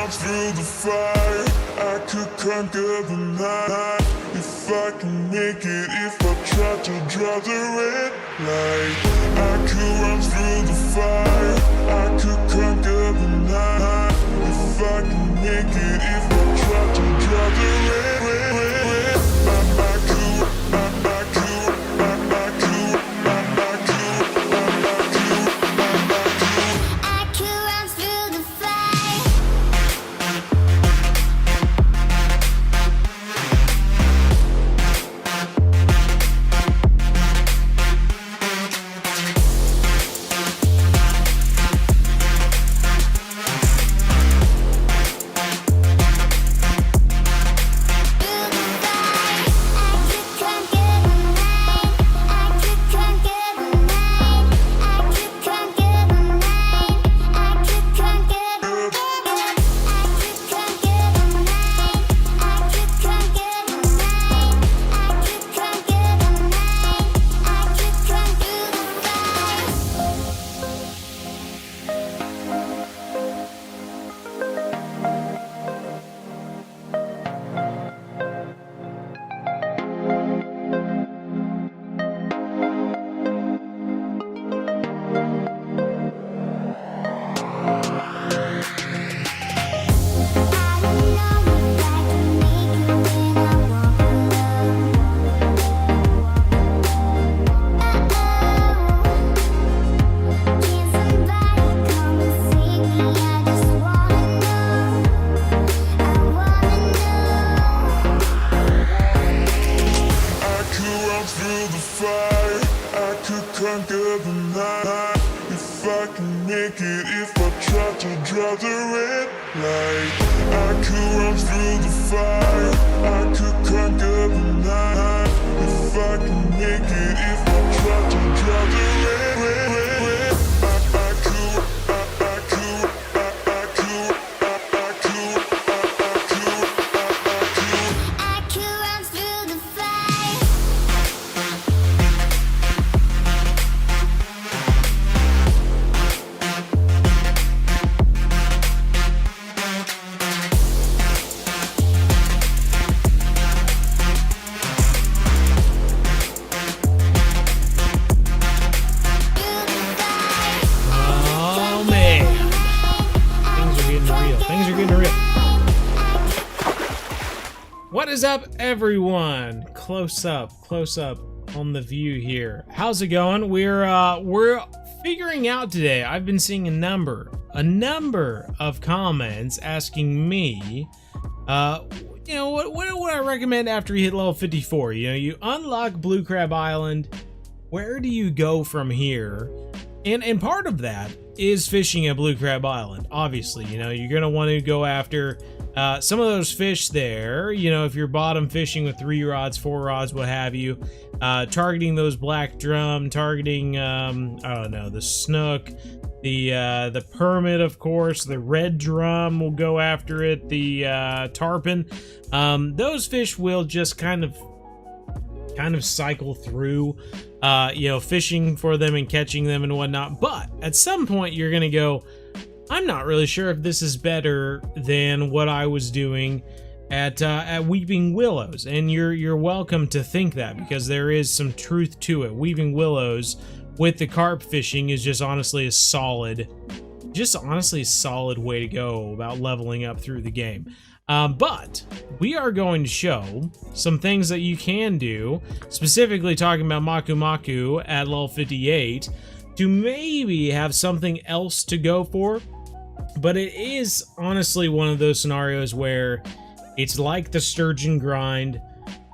run through the fire, I could conquer the night. If I can make it, if I try to draw the red light. I could run through the fire, I could conquer the night. If I can make it, if I try to draw the red conquer the night. If I can make it, if I try to draw the red light. I could run through the fire, I could conquer the night. If I can make it, if I try to draw the red What is up, everyone? Close up on the view here. How's it going? We're figuring out today. I've been seeing a number of comments asking me, what would I recommend after you hit level 54? You know, you unlock Blue Crab Island. Where do you go from here? And part of that is fishing at Blue Crab Island. Obviously, you know, you're gonna want to go after some of those fish there, you know, if you're bottom fishing with 3 rods, 4 rods, what have you, targeting those black drum, targeting, I don't know, the snook, the permit, of course, the red drum will go after it, the tarpon. Those fish will just kind of cycle through, you know, fishing for them and catching them and whatnot. But at some point you're going to go, I'm not really sure if this is better than what I was doing at Weeping Willows, and you're welcome to think that, because there is some truth to it. Weeping Willows with the carp fishing is just honestly a solid way to go about leveling up through the game. But we are going to show some things that you can do, specifically talking about Maku at level 58, to maybe have something else to go for. But it is honestly one of those scenarios where it's like the sturgeon grind.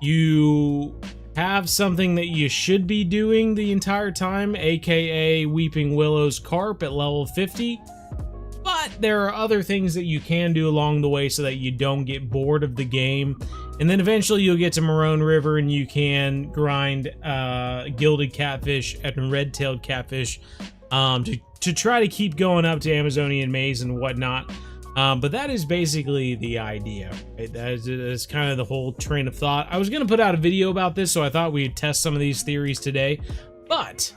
You have something that you should be doing the entire time, aka Weeping Willows carp at level 50. But there are other things that you can do along the way so that you don't get bored of the game. And then eventually you'll get to Maroon River and you can grind gilded catfish and red-tailed catfish to try to keep going up to Amazonian maize and whatnot. But that is basically the idea. Right? That is kind of the whole train of thought. I was going to put out a video about this, so I thought we'd test some of these theories today. But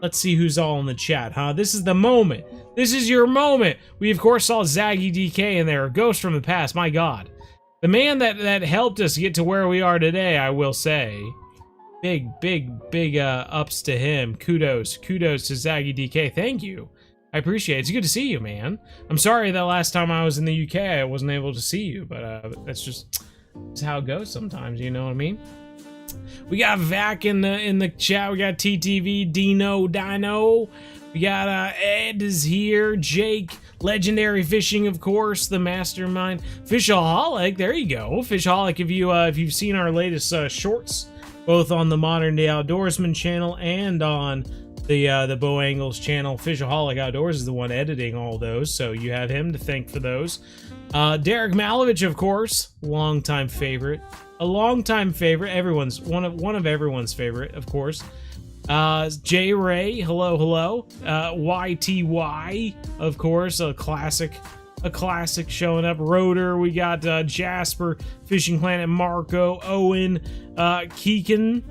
Let's see who's all in the chat, huh? This is the moment. This is your moment. We, of course, saw Zaggy DK in there. A ghost from the past, my God. The man that helped us get to where we are today, I will say. Big ups to him. Kudos to Zaggy DK. Thank you. I appreciate it. It's good to see you, man. I'm sorry that last time I was in the UK, I wasn't able to see you, but that's how it goes sometimes, you know what I mean? We got Vac in the chat. We got TTV, Dino. We got Ed is here. Jake, Legendary Fishing, of course, the mastermind. Fishaholic, there you go. Fishaholic, if you've seen our latest shorts, both on the Modern Day Outdoorsman channel and on the Bow Angles channel. Fishaholic Outdoors is the one editing all those, so you have him to thank for those. Derek Malovich, of course, longtime favorite. A longtime favorite, everyone's one of everyone's favorite, of course. J Ray, hello. YTY, of course, a classic showing up. Rotor, we got Jasper, Fishing Planet, Marco, Owen, Keegan,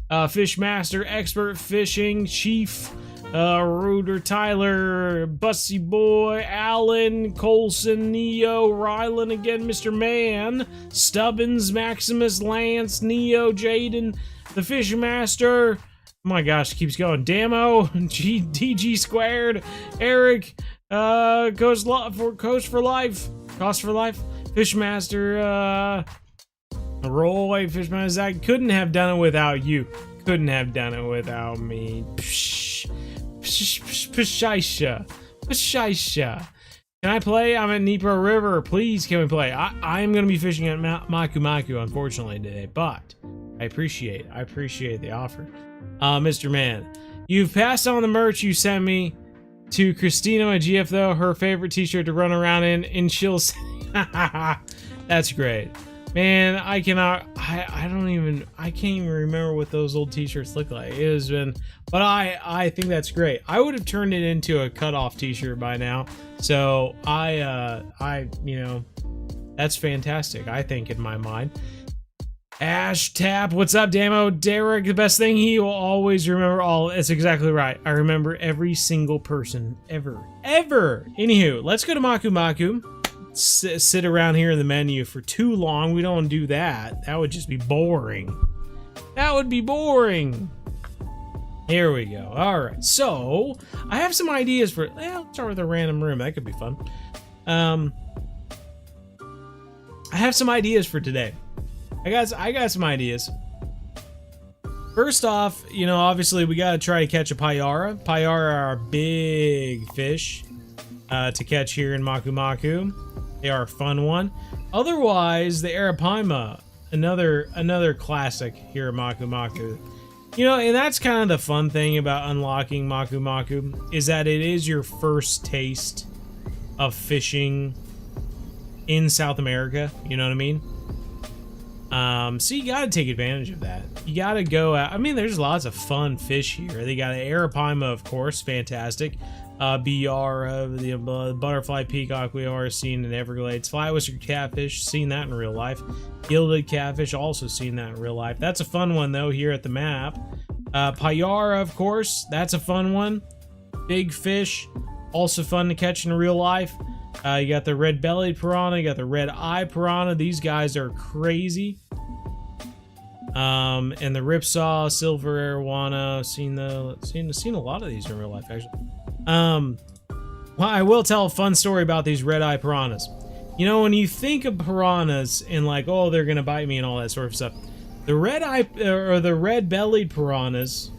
Fishmaster, Expert Fishing, Chief, Rooter, Tyler, Bussy Boy, Alan, Colson, Neo, Rylan again, Mr. Man, Stubbins, Maximus, Lance, Neo, Jaden, the Fishmaster. Oh my gosh, it keeps going. Damo, DG Squared, Eric, Coast for Life, Fishmaster, Roy, Fishmaster, Zach. Couldn't have done it without you. Couldn't have done it without me. Pshaisha. Can I play? I'm at Dnipro River. Please, can we play? I am going to be fishing at Maku, unfortunately, today, but I appreciate the offer. Mr. Man, you've passed on the merch you sent me to Christina, my GF, though. Her favorite t-shirt to run around in Chill City. That's great. Man, I can't even remember what those old t-shirts look like. It has been, but I think that's great. I would have turned it into a cutoff t-shirt by now. So you know, that's fantastic, I think, in my mind. Ash Tap, what's up, Damo? Derek, the best thing, he will always remember all. It's exactly right. I remember every single person ever. Anywho, let's go to Maku. Sit around here in the menu for too long. We don't do that. That would just be boring. That would be boring. Here we go. All right. So I have some ideas for. Let's start with a random room. That could be fun. I have some ideas for today. I got some ideas. First off, you know, obviously we gotta try to catch a payara. Payara are big fish to catch here in Maku. They are a fun one. Otherwise, the Arapaima, another classic here at Maku. You know, and that's kind of the fun thing about unlocking Maku, is that it is your first taste of fishing in South America. You know what I mean? So you gotta take advantage of that. You gotta go out. I mean, there's lots of fun fish here. They got an Arapaima, of course, fantastic. BR, the butterfly peacock we are seen in Everglades. Fly whisker catfish, seen that in real life. Gilded catfish, also seen that in real life. That's a fun one though here at the map. Payara, of course, that's a fun one. Big fish, also fun to catch in real life. You got the red-bellied piranha, you got the red-eye piranha. These guys are crazy. And the ripsaw, silver arowana, seen a lot of these in real life actually. Well, I will tell a fun story about these red-eye piranhas. You know, when you think of piranhas and like, oh, they're gonna bite me and all that sort of stuff, the red-eye or the red-bellied piranhas,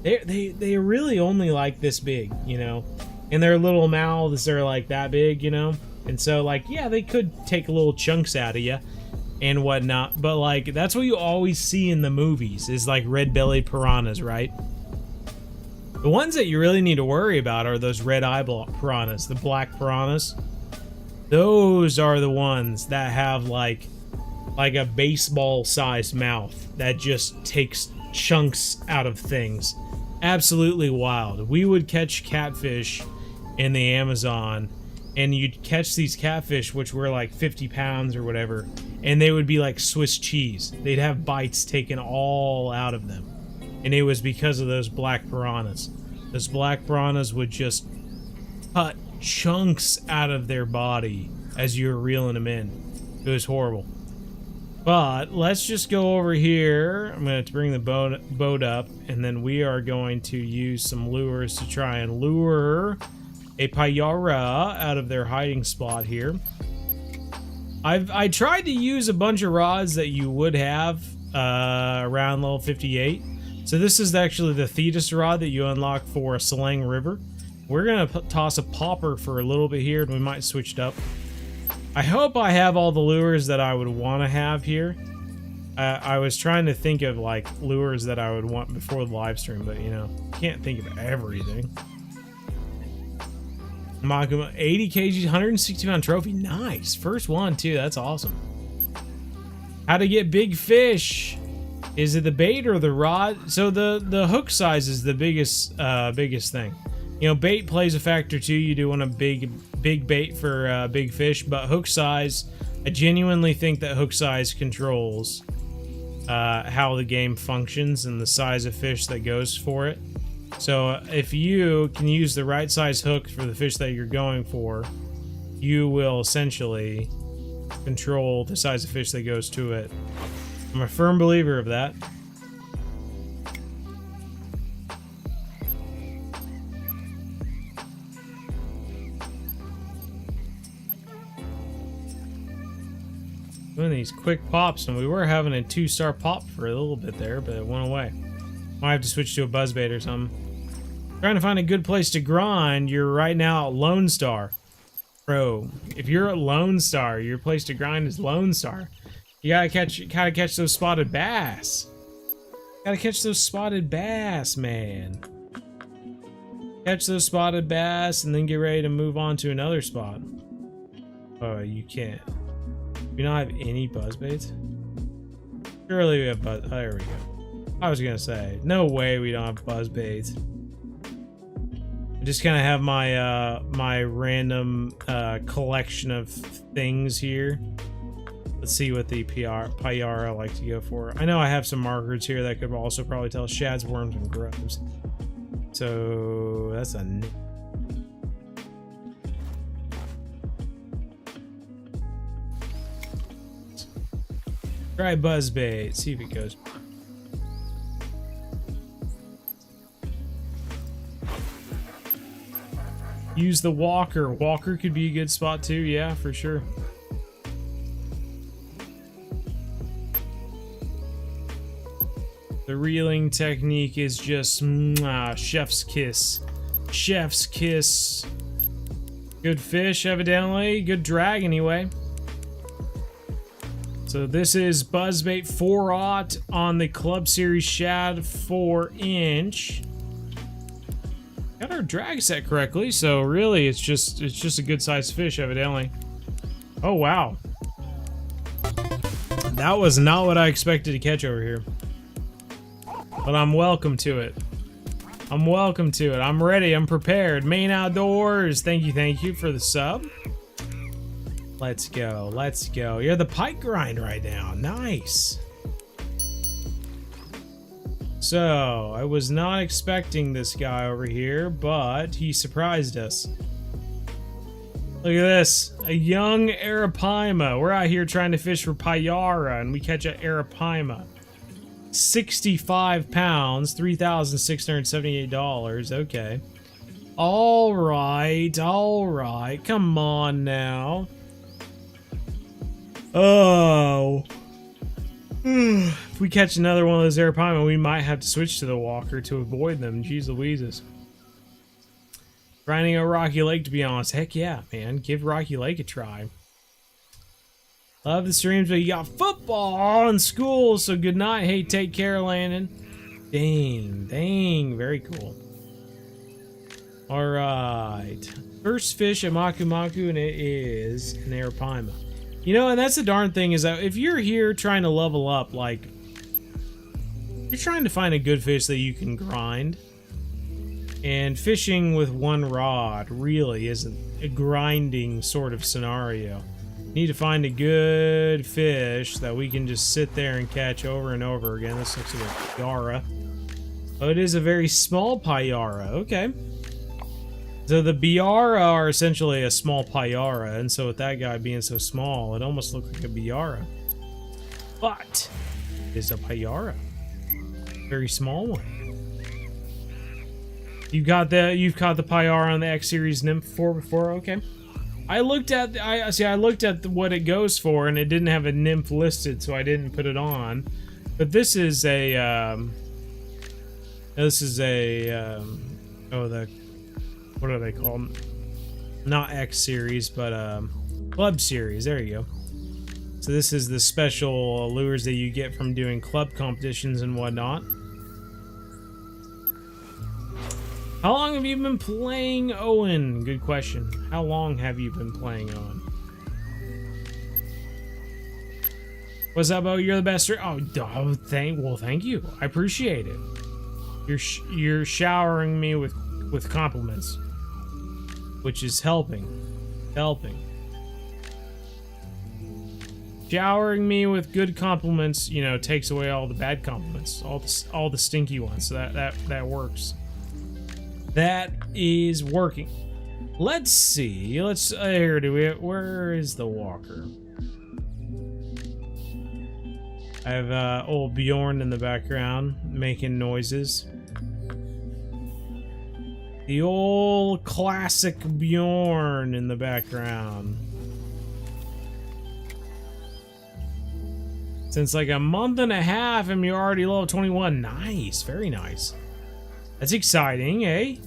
they are really only like this big, you know, and their little mouths are like that big, you know, and so like, yeah, they could take little chunks out of you and whatnot, but like that's what you always see in the movies is like red-bellied piranhas, right? The ones that you really need to worry about are those red-eye piranhas, the black piranhas. Those are the ones that have like a baseball-sized mouth that just takes chunks out of things. Absolutely wild. We would catch catfish in the Amazon, and you'd catch these catfish, which were like 50 pounds or whatever, and they would be like Swiss cheese. They'd have bites taken all out of them. And it was because of those black piranhas. Those black piranhas would just cut chunks out of their body as you were reeling them in. It was horrible. But let's just go over here. I'm going to bring the boat up, and then we are going to use some lures to try and lure a payara out of their hiding spot here. I tried to use a bunch of rods that you would have around level 58. So this is actually the Thetis rod that you unlock for Selang River. We're going to toss a popper for a little bit here, and we might switch it up. I hope I have all the lures that I would want to have here. I was trying to think of like lures that I would want before the live stream, but you know, can't think of everything. Maku, 80 kg, 160 pound trophy. Nice. First one too. That's awesome. How to get big fish. Is it the bait or the rod? So the hook size is the biggest thing. You know, bait plays a factor too. You do want a big bait for big fish, but hook size, I genuinely think that hook size controls how the game functions and the size of fish that goes for it. So if you can use the right size hook for the fish that you're going for, you will essentially control the size of fish that goes to it. I'm a firm believer of that. Doing these quick pops, and we were having a 2-star pop for a little bit there, but it went away. Might have to switch to a buzzbait or something. Trying to find a good place to grind. You're right now at Lone Star. Bro, if you're at Lone Star, your place to grind is Lone Star. You gotta catch those spotted bass. Gotta catch those spotted bass, man. Catch those spotted bass and then get ready to move on to another spot. Oh, you can't. Do you not have any buzzbaits? Surely we have buzz. Oh, there we go. I was gonna say, no way we don't have buzzbaits. I just kind of have my my random collection of things here. Let's see what the Payara like to go for. I know I have some markers here that could also probably tell shads, worms, and grubs. So that's a. Try buzzbait. See if it goes. Use the walker. Walker could be a good spot too. Yeah, for sure. The reeling technique is just chef's kiss. Chef's kiss. Good fish, evidently. Good drag, anyway. So this is buzzbait 4/0 on the Club Series Shad 4-inch. Got our drag set correctly, so really it's just a good sized fish, evidently. Oh wow. That was not what I expected to catch over here. But I'm welcome to it. I'm welcome to it. I'm ready. I'm prepared. Main Outdoors. Thank you for the sub. Let's go. Let's go. You're the pike grind right now. Nice. So, I was not expecting this guy over here, but he surprised us. Look at this. A young Arapaima. We're out here trying to fish for Payara, and we catch an Arapaima. 65 pounds, $3,678. Okay. All right. Come on now. Oh. If we catch another one of those Arapaima, we might have to switch to the walker to avoid them. Jeez Louises. Grinding a Rocky Lake, to be honest. Heck yeah, man. Give Rocky Lake a try. Love the streams, but you got football in school, so good night. Hey, take care, Landon. Dang, very cool. All right, first fish at Maku, and it is an Arapaima. You know, and that's the darn thing is that if you're here trying to level up, like, you're trying to find a good fish that you can grind, and fishing with one rod really isn't a grinding sort of scenario. Need to find a good fish that we can just sit there and catch over and over again. This looks like a Gara. Oh, it is a very small Payara. Okay. So the Biara are essentially a small Payara, and so with that guy being so small, it almost looks like a Biara. But it is a Payara. Very small one. You've caught the Payara on the X Series Nymph before? Okay. I looked at what it goes for, and it didn't have a nymph listed, so I didn't put it on. But this is a what are they called? Not X Series, but Club Series. There you go. So this is the special lures that you get from doing club competitions and whatnot. How long have you been playing, Owen? Good question. How long have you been playing, Owen? What's up, Bo? You're the best. Thank you. I appreciate it. You're showering me with compliments, which is helping. Showering me with good compliments, you know, takes away all the bad compliments, all the stinky ones. So that works. That is working. Let's see. Where is the walker? I have old Bjorn in the background making noises. The old classic Bjorn in the background. Since like a month and a half and you're already level 21. Nice, very nice. That's exciting, eh?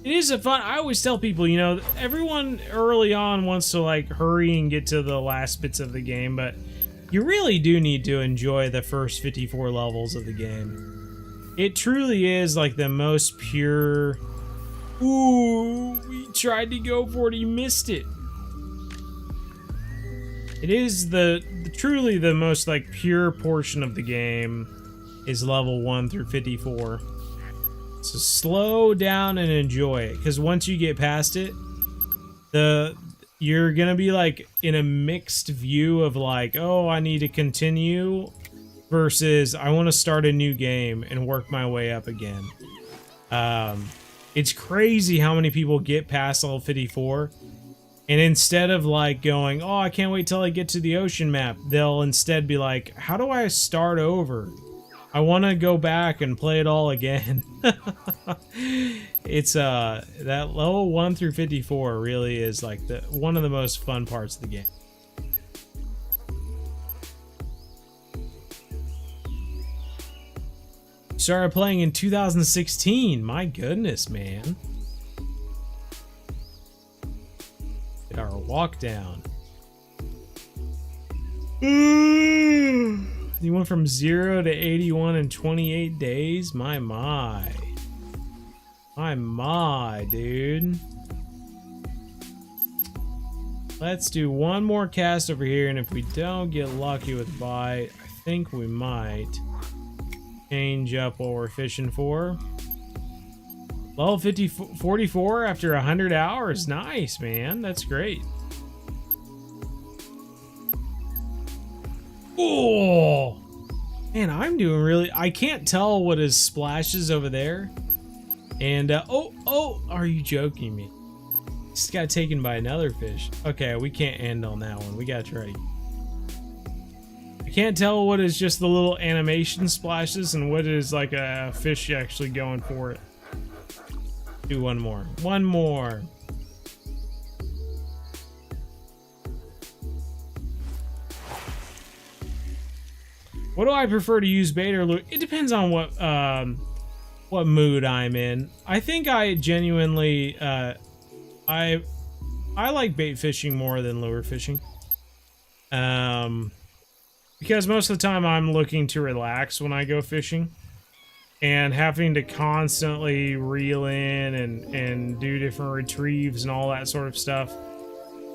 It is a fun. I always tell people, you know, everyone early on wants to like hurry and get to the last bits of the game, but you really do need to enjoy the first 54 levels of the game. It truly is like the most pure. Ooh, we tried to go for it, he missed it. It is truly the most like pure portion of the game is level 1 through 54. So slow down and enjoy it, because once you get past it, you're gonna be like in a mixed view of like, oh, I need to continue versus I want to start a new game and work my way up again. It's crazy how many people get past level 54, and instead of like going, oh, I can't wait till I get to the ocean map, they'll instead be like, how do I start over? I want to go back and play it all again. It's that level 1 through 54 really is like one of the most fun parts of the game. Started playing in 2016. My goodness, man. Did our walk down. You went from 0 to 81 in 28 days? My, dude. Let's do one more cast over here, and if we don't get lucky with bite, I think we might change up what we're fishing for. Level 44 after 100 hours. Nice, man. That's great. Oh, man, I'm doing really. I can't tell what his splashes over there. And oh, are you joking me? Just got taken by another fish. Okay, we can't end on that one. We got you ready. I can't tell what is just the little animation splashes and what is like a fish actually going for it. Do one more. One more. What do I prefer to use, bait or lure? It depends on what mood I'm in. I think I genuinely I like bait fishing more than lure fishing. Because most of the time I'm looking to relax when I go fishing, and having to constantly reel in and do different retrieves and all that sort of stuff,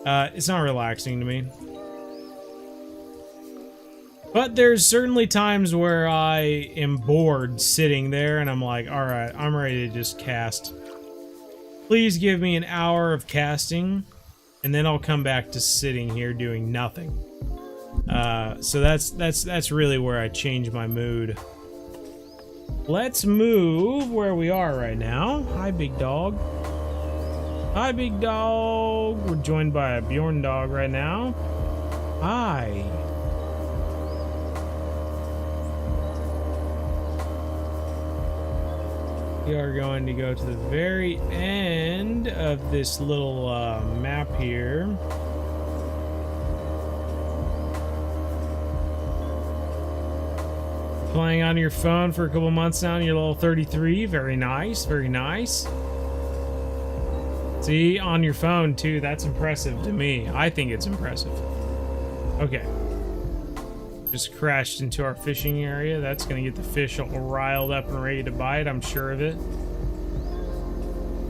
it's not relaxing to me. But there's certainly times where I am bored sitting there and I'm like, all right, I'm ready to just cast. Please give me an hour of casting, and then I'll come back to sitting here doing nothing. So that's really where I change my mood. let's move where we are right now. Hi, big dog. Hi, big dog. We're joined by a Bjorn dog right now. Hi. We are going to go to the very end of this little map here. Playing on your phone for a couple months now, and you're level 33. Very nice, very nice. See, on your phone too. That's impressive to me. I think it's impressive. Okay. Just crashed into our fishing area. That's gonna get the fish all riled up and ready to bite, I'm sure of it.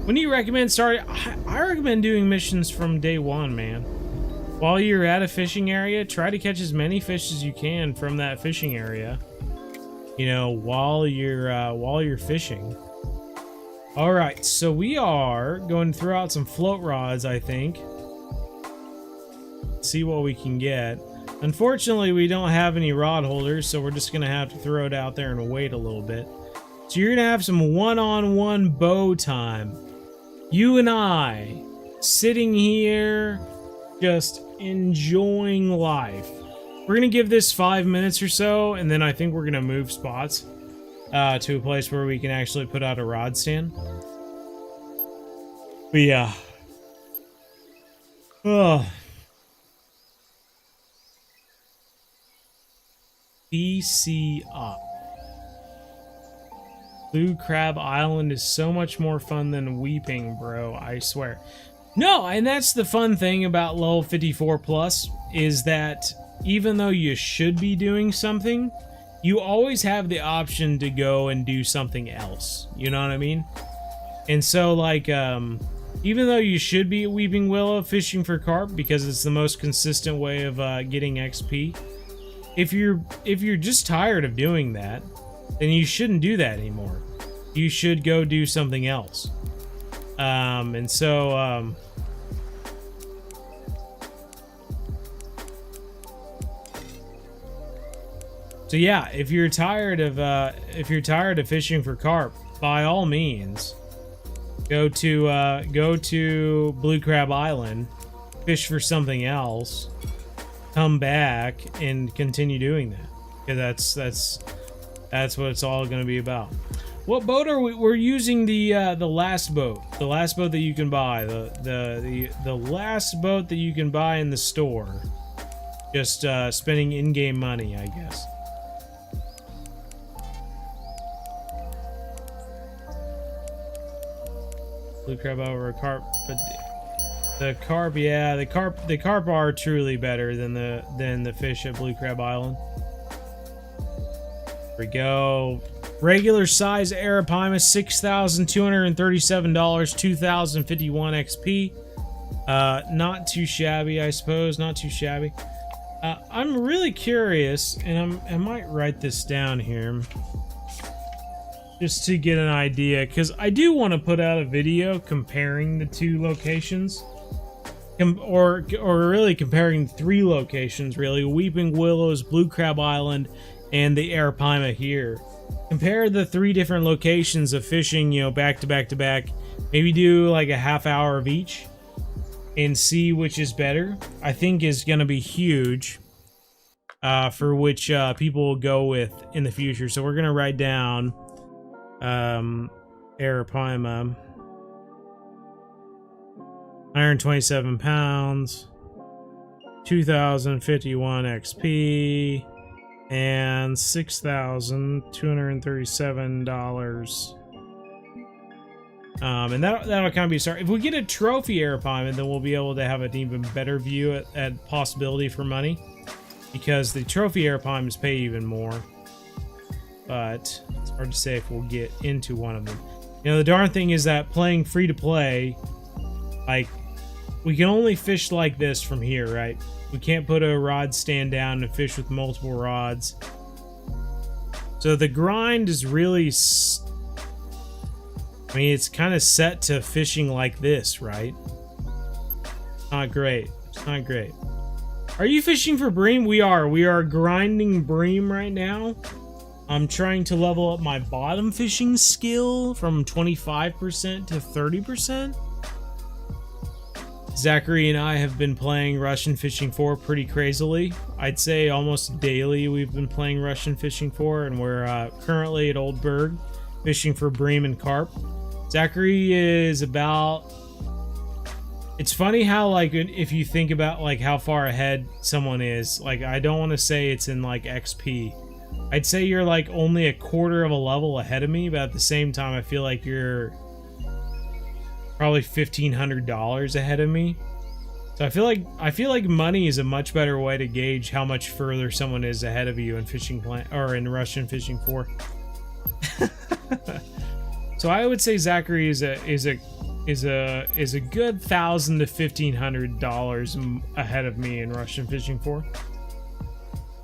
When do you recommend starting? I recommend doing missions from day one, man. While you're at a fishing area, try to catch as many fish as you can from that fishing area. You know, while you're fishing. All right, so we are going to throw out some float rods, I think. See what we can get. Unfortunately, we don't have any rod holders, so we're just gonna have to throw it out there and wait a little bit. So you're gonna have some one-on-one bow time. You and I, sitting here, just enjoying life. We're gonna give this 5 minutes or so, and then I think we're gonna move spots to a place where we can actually put out a rod stand. But yeah. Oh. BC up. Blue Crab Island is so much more fun than Weeping, bro, I swear. No, and that's the fun thing about level 54 plus, is that even though you should be doing something, you always have the option to go and do something else. You know what I mean? And so, like, even though you should be at Weeping Willow fishing for carp because it's the most consistent way of getting XP, if you're just tired of doing that, then you shouldn't do that anymore. You should go do something else. So yeah, if you're tired of fishing for carp, by all means, go to Blue Crab Island, fish for something else, come back and continue doing that. Because that's what it's all going to be about. What boat are we? We're using the last boat. The last boat that you can buy. The last boat that you can buy in the store. Just spending in-game money, I guess. Blue crab over a carp, but the carp, yeah, the carp are truly better than the fish at Blue Crab Island. There we go. Regular size Arapaima, $6,237, 2,051 XP. Not too shabby, I suppose. Not too shabby. I'm really curious, and I might write this down here just to get an idea, because I do want to put out a video comparing the two locations, or really comparing 3 locations, really: Weeping Willows, Blue Crab Island, and the Arapaima here. Compare the 3 different locations of fishing, you know, back to back to back. Maybe do like a half hour of each and see which is better. I think is going to be huge for which people will go with in the future. So we're going to write down Arapaima, 127 pounds, 2,051 XP, and $6,237. And that'll kind of be a start. If we get a trophy Arapaima, then we'll be able to have an even better view at possibility for money, because the trophy Arapaimas pay even more. But it's hard to say if we'll get into one of them. You know, the darn thing is that playing free to play, like, we can only fish like this from here, right? We can't put a rod stand down and fish with multiple rods. So the grind is really, I mean, it's kind of set to fishing like this, right? Not great. It's not great. Are you fishing for bream? We are. We are grinding bream right now. I'm trying to level up my bottom fishing skill from 25% to 30%. Zachary and I have been playing Russian Fishing 4 pretty crazily. I'd say almost daily we've been playing Russian Fishing 4, and we're currently at Old Berg fishing for bream and carp. Zachary is about... It's funny how, like, if you think about, like, how far ahead someone is, like, I don't want to say it's in, like, XP. I'd say you're, like, only a quarter of a level ahead of me, but at the same time, I feel like you're probably $1,500 ahead of me. So I feel like money is a much better way to gauge how much further someone is ahead of you in fishing or in Russian Fishing 4. So I would say Zachary is a good $1,000 to $1,500 ahead of me in Russian Fishing 4.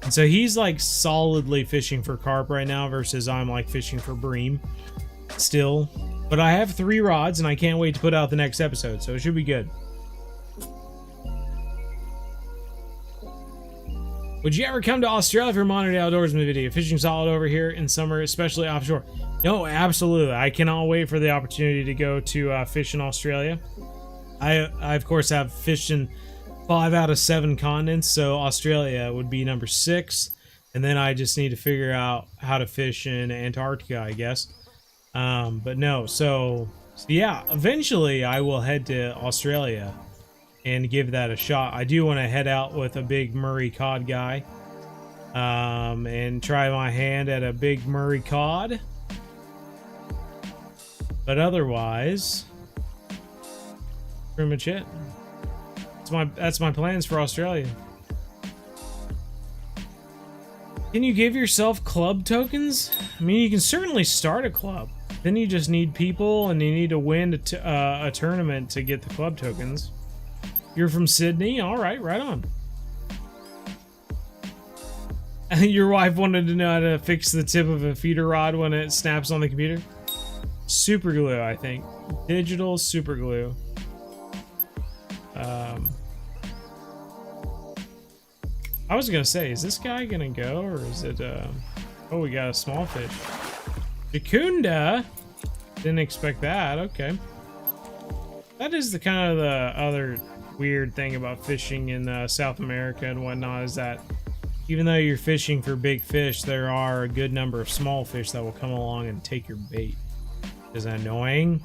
And so he's like solidly fishing for carp right now versus I'm like fishing for bream still. But I have 3 rods and I can't wait to put out the next episode, so it should be good. Would you ever come to Australia for modern day outdoorsman video? Fishing solid over here in summer, especially offshore. No, absolutely. I cannot wait for the opportunity to go to fish in Australia. I of course have fished in 5 out of 7 continents, so Australia would be number 6. And then I just need to figure out how to fish in Antarctica, I guess. But no, so yeah, eventually I will head to Australia and give that a shot. I do want to head out with a big Murray cod guy, and try my hand at a big Murray cod. But otherwise, pretty much it. That's my plans for Australia. Can you give yourself club tokens? I mean, you can certainly start a club. Then you just need people, and you need to win a tournament to get the club tokens. You're from Sydney? All right, right on. Your wife wanted to know how to fix the tip of a feeder rod when it snaps on the computer. Super glue, I think. Digital super glue. I was gonna say, is this guy gonna go, or is it? Oh, we got a small fish. Jacunda. Didn't expect that. Okay. That is the kind of the other weird thing about fishing in South America and whatnot, is that even though you're fishing for big fish, there are a good number of small fish that will come along and take your bait. Is that annoying?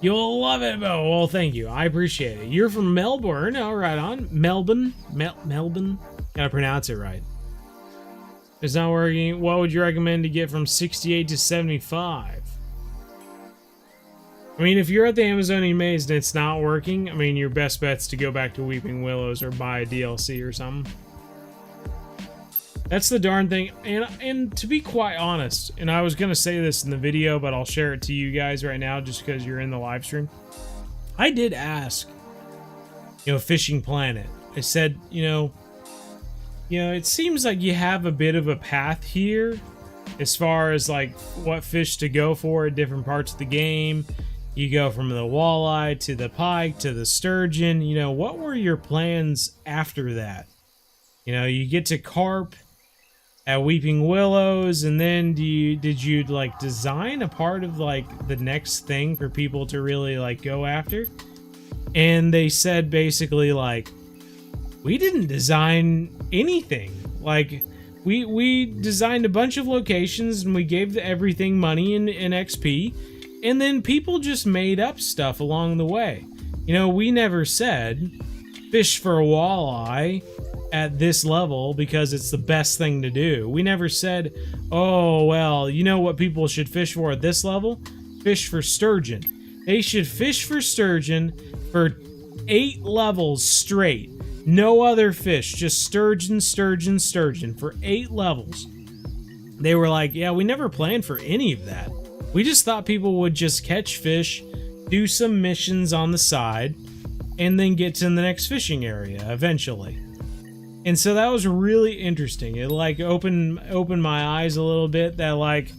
You'll love it, Bo. Well, thank you. I appreciate it. You're from Melbourne. All right, on. Melbourne? Melbourne? Gotta pronounce it right. It's not working. What would you recommend to get from 68 to 75? I mean, if you're at the Amazonian Maze and it's not working, I mean, your best bet's to go back to Weeping Willows or buy a DLC or something. That's the darn thing. And to be quite honest, and I was going to say this in the video, but I'll share it to you guys right now just because you're in the live stream. I did ask, Fishing Planet. I said, it seems like you have a bit of a path here as far as like what fish to go for at different parts of the game. You go from the walleye to the pike to the sturgeon. What were your plans after that? You get to carp at Weeping Willows, and then did you like design a part of like the next thing for people to really like go after? And they said basically like, we didn't design anything. Like we designed a bunch of locations and we gave everything money and XP, and then people just made up stuff along the way. We never said fish for a walleye at this level because it's the best thing to do. We never said, oh, well, what people should fish for at this level? Fish for sturgeon. They should fish for sturgeon for 8 levels straight. No other fish, just sturgeon, sturgeon, sturgeon for 8 levels. They were like, yeah, we never planned for any of that. We just thought people would just catch fish, do some missions on the side, and then get to the next fishing area eventually. And so that was really interesting. It like opened my eyes a little bit that like,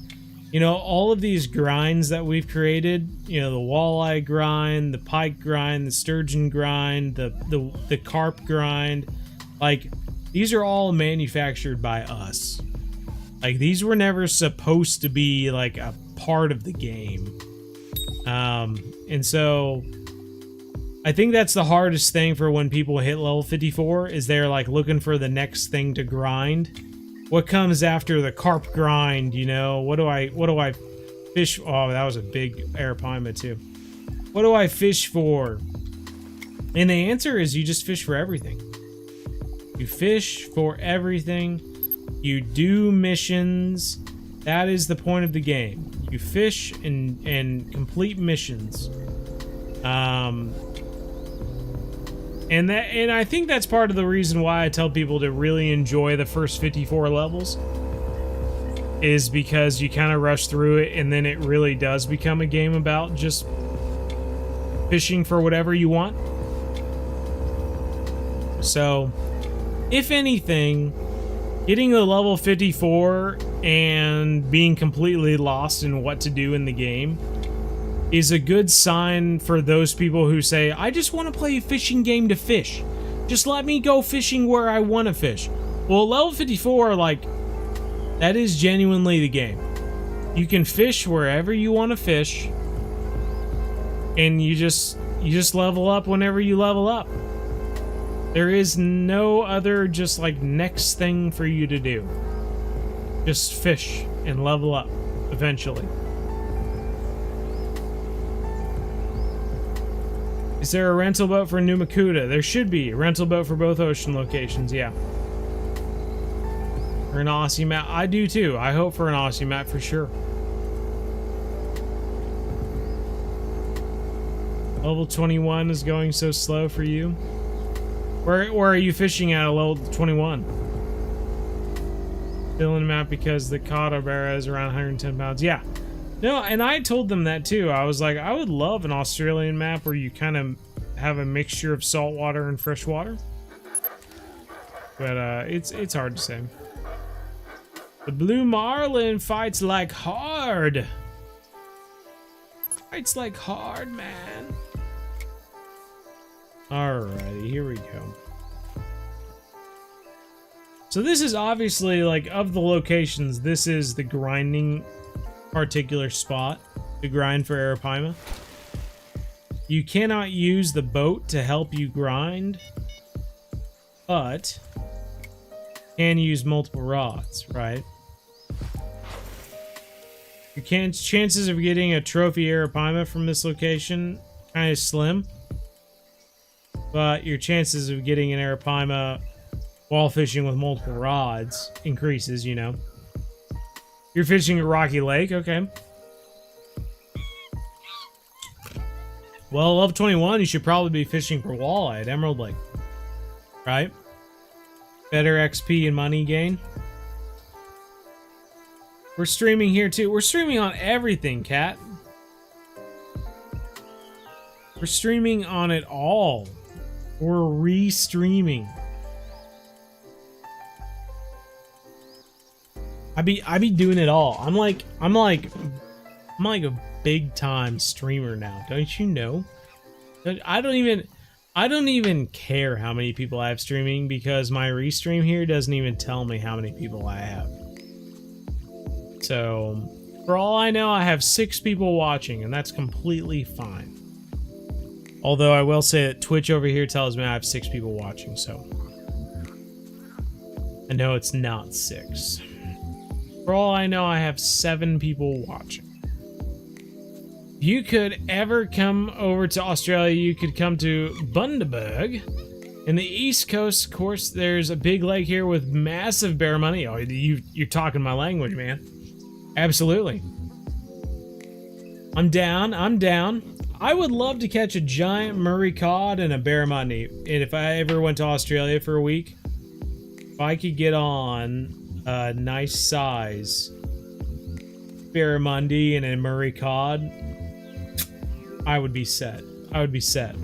all of these grinds that we've created, the walleye grind, the pike grind, the sturgeon grind, the carp grind, like these are all manufactured by us. Like, these were never supposed to be like a part of the game. And so I think that's the hardest thing for when people hit level 54 is they're like looking for the next thing to grind. What comes after the carp grind, you know? What do I fish? Oh, that was a big Arapaima too. What do I fish for? And the answer is you just fish for everything. You fish for everything. You do missions. That is the point of the game. You fish and complete missions. And I think that's part of the reason why I tell people to really enjoy the first 54 levels. Is because you kind of rush through it and then it really does become a game about just fishing for whatever you want. So, if anything, getting to level 54 and being completely lost in what to do in the game is a good sign for those people who say, I just want to play a fishing game to fish. Just let me go fishing where I want to fish. Well, level 54, like, that is genuinely the game. You can fish wherever you want to fish, and you just level up whenever you level up. There is no other just like next thing for you to do. Just fish and level up eventually. Is there a rental boat for New Makuta? There should be a rental boat for both ocean locations, yeah. Or an Aussie map. I do too. I hope for an Aussie map for sure. Level 21 is going so slow for you. Where are you fishing at level 21? Filling the map because the Catabara is around 110 pounds. Yeah. No, and I told them that too. I was like, I would love an Australian map where you kind of have a mixture of saltwater and freshwater. But it's hard to say. The Blue Marlin fights like hard. Fights like hard, man. Alrighty, here we go. So this is obviously, like, of the locations, this is the grinding particular spot to grind for Arapaima. You cannot use the boat to help you grind, but can use multiple rods, right? Your chances of getting a trophy Arapaima from this location kind of slim. But your chances of getting an Arapaima while fishing with multiple rods increases, you know. You're fishing at Rocky Lake, okay. Well, level 21, you should probably be fishing for walleye at Emerald Lake. Right? Better XP and money gain. We're streaming here too. We're streaming on everything, Cat. We're streaming on it all. We're re-streaming. I be doing it all. I'm like a big time streamer now. Don't you know? I don't even care how many people I have streaming because my restream here doesn't even tell me how many people I have. So, for all I know, I have 6 people watching, and that's completely fine. Although I will say that Twitch over here tells me I have 6 people watching, so I know it's not 6. For all I know, I have 7 people watching. If you could ever come over to Australia, you could come to Bundaberg. In the East Coast, of course, there's a big lake here with massive barramundi. Oh, you're talking my language, man. Absolutely. I'm down. I would love to catch a giant Murray cod and a barramundi. And if I ever went to Australia for a week, if I could get on a nice size barramundi and a Murray cod, I would be set. I would be set.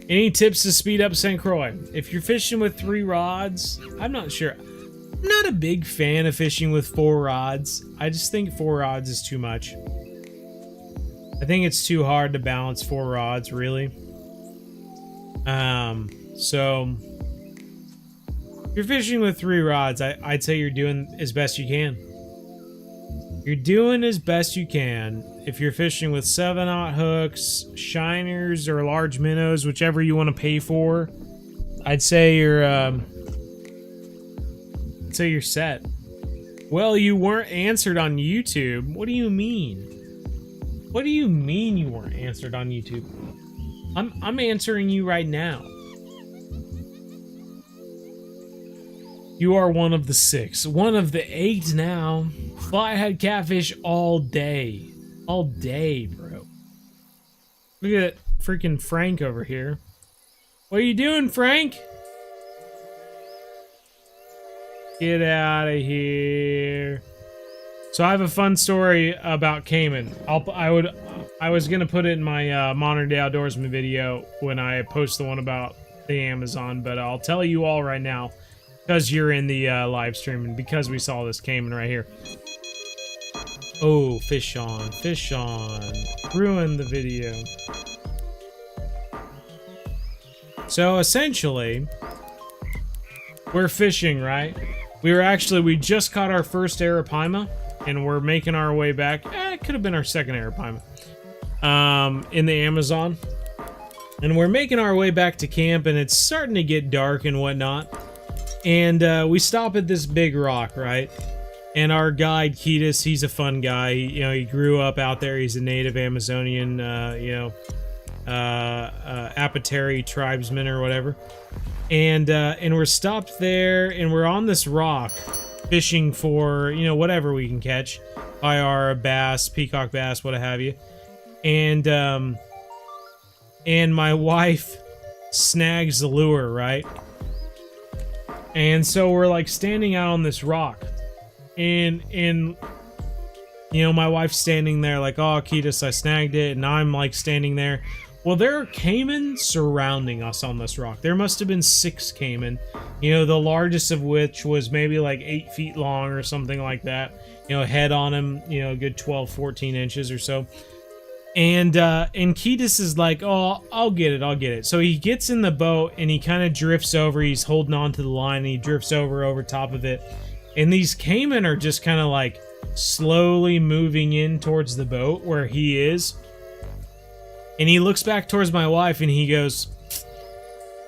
Any tips to speed up St. Croix? If you're fishing with 3 rods, I'm not sure. I'm not a big fan of fishing with 4 rods. I just think 4 rods is too much. I think it's too hard to balance 4 rods, really. So if you're fishing with 3 rods, I'd say you're doing as best you can. You're doing as best you can. If you're fishing with 7/0 hooks, shiners, or large minnows, whichever you want to pay for, I'd say you're set. Well, you weren't answered on YouTube. What do you mean? What do you mean you weren't answered on YouTube? I'm answering you right now. You are one of the 6. One of the 8 now. Flathead catfish all day. All day, bro. Look at freaking Frank over here. What are you doing, Frank? Get out of here. So I have a fun story about Cayman. I was gonna put it in my Modern Day Outdoorsman video when I post the one about the Amazon, but I'll tell you all right now because you're in the live stream and because we saw this Cayman right here. Oh, fish on, fish on. Ruin the video. So essentially, we're fishing, right? We just caught our first Arapaima, and we're making our way back. It could have been our second Arapaima. In the Amazon. And we're making our way back to camp, and it's starting to get dark and whatnot. And we stop at this big rock, right? And our guide, Ketis, he's a fun guy. He grew up out there. He's a native Amazonian, Apateri tribesman or whatever. And we're stopped there, and we're on this rock fishing for, whatever we can catch. IR, bass, peacock bass, what have you. And my wife snags the lure, right? And so we're like standing out on this rock. And my wife's standing there like, oh, Ketis, I snagged it. And I'm like standing there. Well, there are caiman surrounding us on this rock. There must have been 6 caiman, the largest of which was maybe like 8 feet long or something like that. Head on him, a good 12, 14 inches or so. And Ketis is like, oh, I'll get it. So he gets in the boat and he kind of drifts over. He's holding on to the line and he drifts over top of it. And these caiman are just kind of like slowly moving in towards the boat where he is. And he looks back towards my wife and he goes,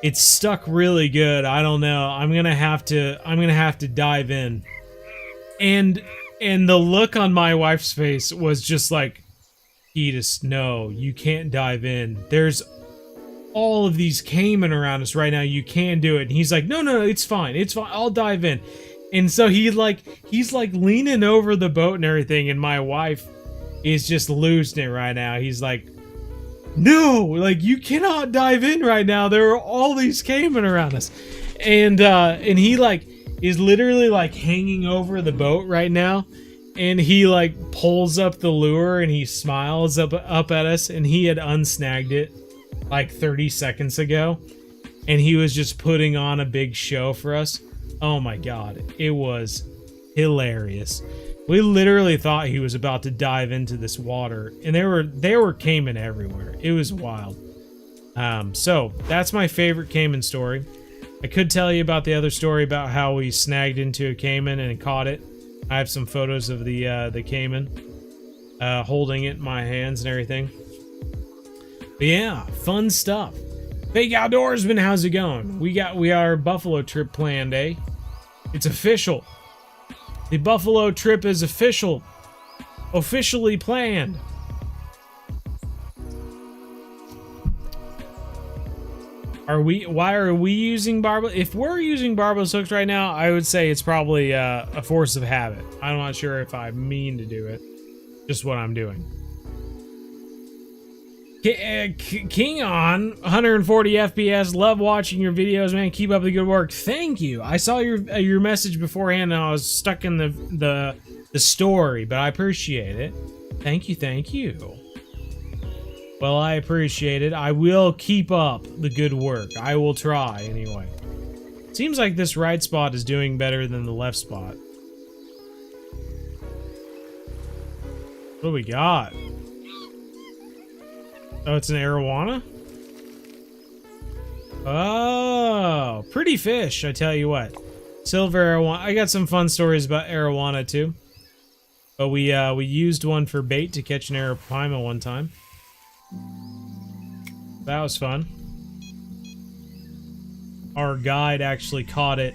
it's stuck really good. I don't know. I'm gonna have to dive in. And the look on my wife's face was just like, Ketis, no, you can't dive in. There's all of these caiman around us right now. You can't do it. And he's like, no, it's fine. I'll dive in. And so he's like leaning over the boat and everything. And my wife is just losing it right now. He's like, no, like you cannot dive in right now. There are all these caiman around us. And he like is literally like hanging over the boat right now. And he like pulls up the lure and he smiles up at us, and he had unsnagged it like 30 seconds ago. And he was just putting on a big show for us. Oh my god, it was hilarious. We literally thought he was about to dive into this water, and there were caiman everywhere. It was wild. So that's my favorite caiman story. I could tell you about the other story about how we snagged into a caiman and caught it. I have some photos of the caiman holding it in my hands and everything. But yeah, fun stuff. Big Outdoorsman, how's it going? We got our Buffalo trip planned, eh? It's official. The Buffalo trip is official. Officially planned. Why are we using barbell? If we're using barbless hooks right now, I would say it's probably a force of habit. I'm not sure if I mean to do it. Just what I'm doing. King on 140 FPS. Love watching your videos, man. Keep up the good work. Thank you. I saw your message beforehand, and I was stuck in the story, but I appreciate it. Thank you. Well, I appreciate it. I will keep up the good work. I will try anyway. Seems like this right spot is doing better than the left spot. What do we got? Oh, it's an arowana? Oh, pretty fish, I tell you what. Silver arowana. I got some fun stories about arowana too. But we used one for bait to catch an Arapaima one time. That was fun. Our guide actually caught it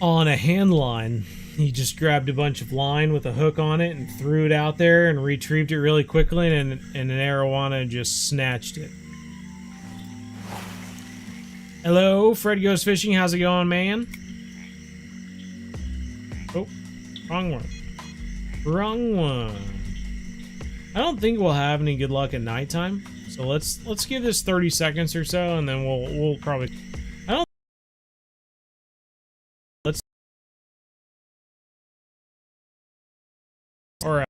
on a hand line. He just grabbed a bunch of line with a hook on it and threw it out there and retrieved it really quickly, and an arowana just snatched it. Hello, Fred Goes Fishing. How's it going, man? Oh, wrong one. Wrong one. I don't think we'll have any good luck at nighttime. So let's give this 30 seconds or so, and then we'll probably. I don't. Let's. All right.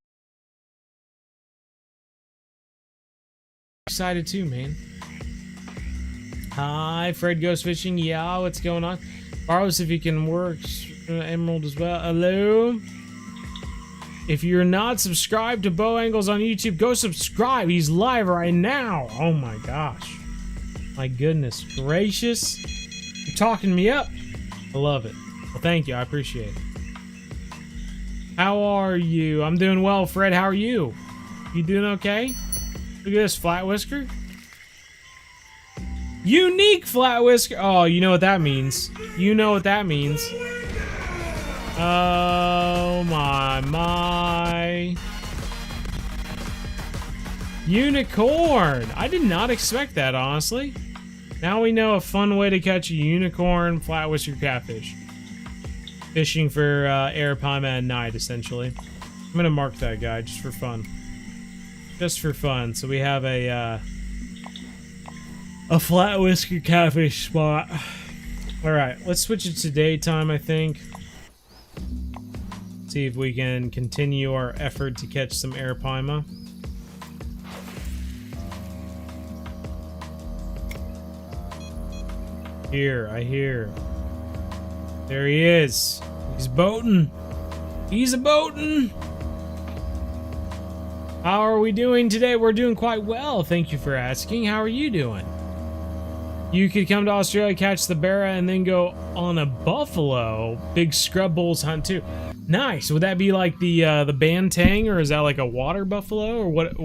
Excited too, man. Hi, Fred Goes Fishing. Yeah, what's going on? Borrows if you can work. Emerald as well. Hello. If you're not subscribed to Bow Angles on YouTube, go subscribe. He's live right now. Oh my gosh. My goodness gracious. You're talking me up. I love it. Well, thank you. I appreciate it. How are you? I'm doing well, Fred. How are you? You doing okay? Look at this flat whisker. Unique flat whisker. Oh, you know what that means. You know what that means. Oh my. Unicorn. I did not expect that, honestly. Now we know a fun way to catch a unicorn flat whisker catfish. Fishing for Arapaima at night, essentially. I'm gonna mark that guy just for fun. Just for fun. So we have a flat whisker catfish spot. Alright, let's switch it to daytime, I think. See if we can continue our effort to catch some Arapaima. I hear. There he is. He's boating. He's a boating. How are we doing today? We're doing quite well. Thank you for asking. How are you doing? You could come to Australia, catch the Barra, and then go on a buffalo big scrub bulls hunt too. Nice. Would that be like the bantang, or is that like a water buffalo, or what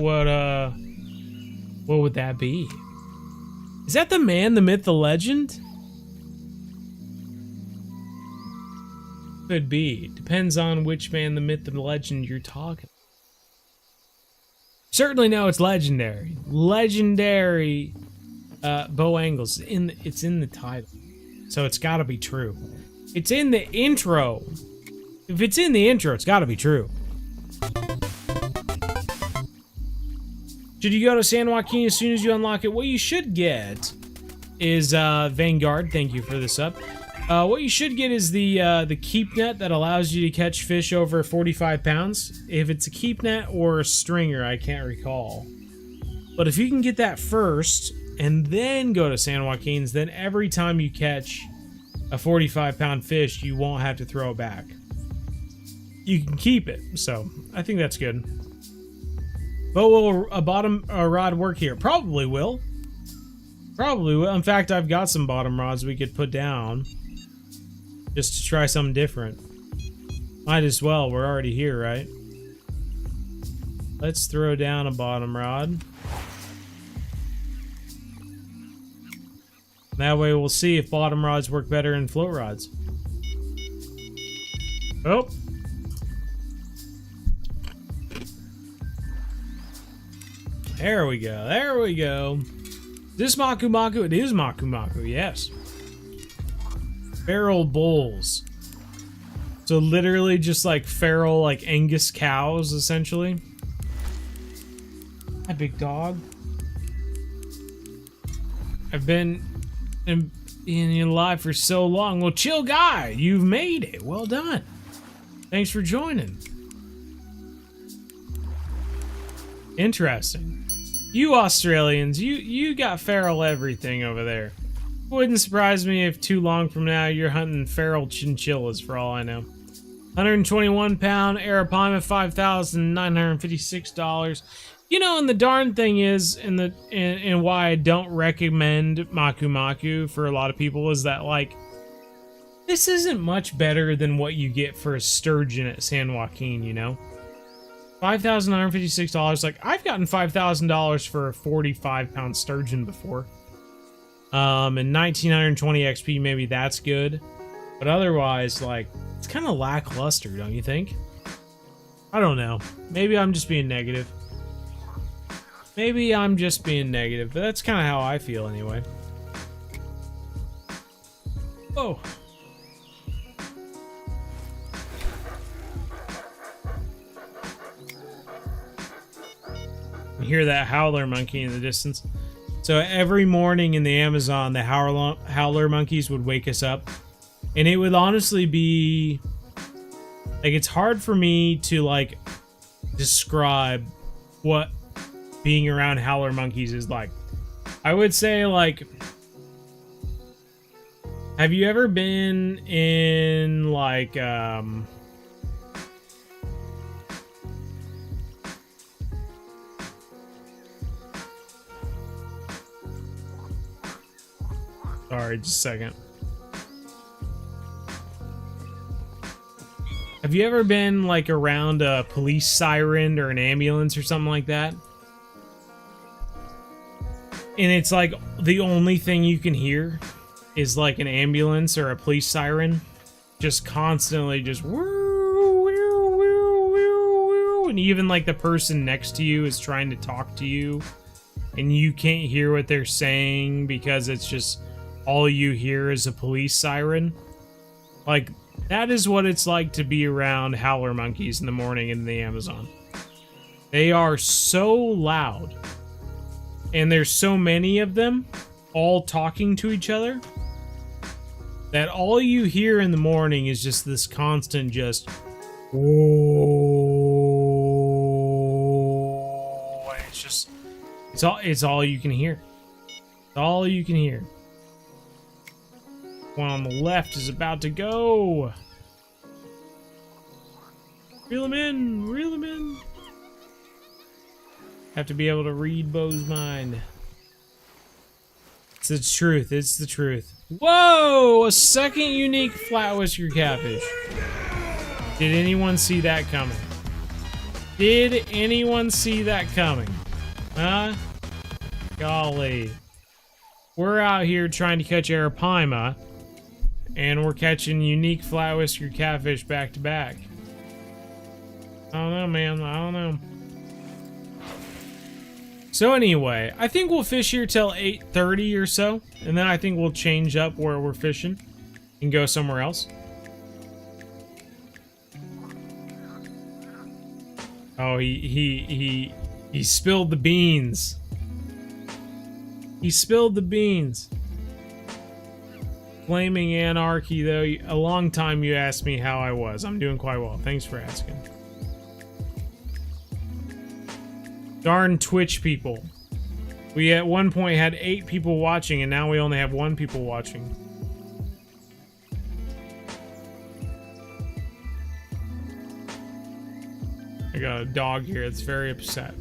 would that be? Is that the man, the myth, the legend? Could be. Depends on which man, the myth, the legend you're talking. Certainly know it's legendary. Legendary bow angles. It's in the title. So it's gotta be true. It's in the intro. If it's in the intro, it's gotta be true. Should you go to San Joaquin as soon as you unlock it? What you should get is Vanguard. Thank you for this up. What you should get is the keep net that allows you to catch fish over 45 pounds. If it's a keep net or a stringer, I can't recall. But if you can get that first and then go to San Joaquin's, then every time you catch a 45-pound fish, you won't have to throw it back. You can keep it, so I think that's good. But will a bottom rod work here? Probably will. Probably will. In fact, I've got some bottom rods we could put down just to try something different. Might as well. We're already here, right? Let's throw down a bottom rod. That way we'll see if bottom rods work better than float rods. Oh. There we go. There we go. Is this Maku Maku? It is Maku Maku, yes. Feral bulls. So literally just like feral, like Angus cows, essentially. Hi, big dog. I've been in live for so long. Well, chill guy, you've made it. Well done. Thanks for joining. Interesting. You Australians, you got feral everything over there. Wouldn't surprise me if too long from now you're hunting feral chinchillas for all I know. 121 pound Arapaima, $5,956. You know, and the darn thing is, and why I don't recommend Maku Maku for a lot of people is that, like, this isn't much better than what you get for a sturgeon at San Joaquin, you know? $5,956. Like, I've gotten $5,000 for a 45-pound sturgeon before. And 1,920 XP, maybe that's good. But otherwise, like, it's kind of lackluster, don't you think? I don't know. Maybe I'm just being negative. Maybe I'm just being negative, but that's kind of how I feel anyway. Whoa. You hear that howler monkey in the distance. So every morning in the Amazon, the howler monkeys would wake us up. And it would honestly be... like, it's hard for me to, like, describe what being around howler monkeys is like. I would say, like... have you ever been in, like, sorry, just a second. Have you ever been, like, around a police siren or an ambulance or something like that? And it's like the only thing you can hear is like an ambulance or a police siren just constantly just woo, woo, woo, woo, woo. And even like the person next to you is trying to talk to you and you can't hear what they're saying because it's just all you hear is a police siren. Like, that is what it's like to be around howler monkeys in the morning in the Amazon. They are so loud. And there's so many of them, all talking to each other, that all you hear in the morning is just this constant just... whoa. And it's just... It's all you can hear. It's all you can hear. One on the left is about to go. Reel him in. Reel him in. Have to be able to read Bo's mind. It's the truth. It's the truth. Whoa! A second unique flat whisker catfish. Did anyone see that coming? Did anyone see that coming? Huh? Golly. We're out here trying to catch Arapaima, and we're catching unique flat whisker catfish back to back. I don't know, man. I don't know. So anyway, I think we'll fish here till 8:30 or so, and then I think we'll change up where we're fishing and go somewhere else. Oh, he spilled the beans. He spilled the beans. Flaming Anarchy, though. A long time you asked me how I was. I'm doing quite well. Thanks for asking. Darn Twitch people. We at one point had 8 people watching, and now we only have 1 people watching. I got a dog here that's very upset.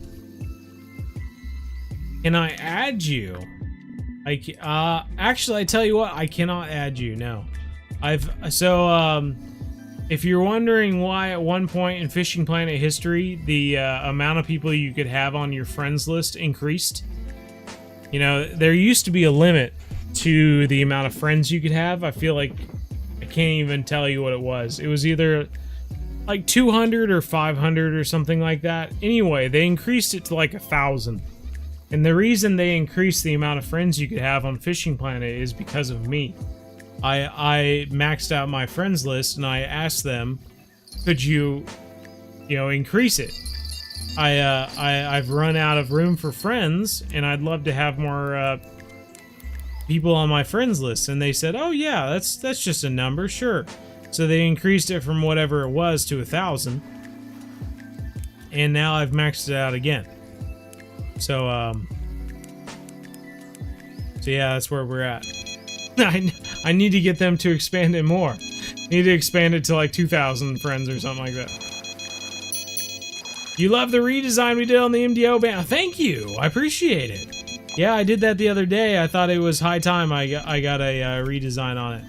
Can I add you? Actually, I tell you what, I cannot add you. No, if you're wondering why at one point in Fishing Planet history the amount of people you could have on your friends list increased, you know, there used to be a limit to the amount of friends you could have. I feel like I can't even tell you what it was. It was either like 200 or 500 or something like that. Anyway, they increased it to like 1,000. And the reason they increased the amount of friends you could have on Fishing Planet is because of me. I maxed out my friends list and I asked them, could you increase it? I've run out of room for friends and I'd love to have more people on my friends list. And they said, oh yeah, that's just a number, sure. So they increased it from whatever it was to 1,000. And now I've maxed it out again. So yeah, that's where we're at. I need to get them to expand it more. I need to expand it to like 2,000 friends or something like that. You love the redesign we did on the MDO band. Thank you. I appreciate it. Yeah, I did that the other day. I thought it was high time I got a redesign on it.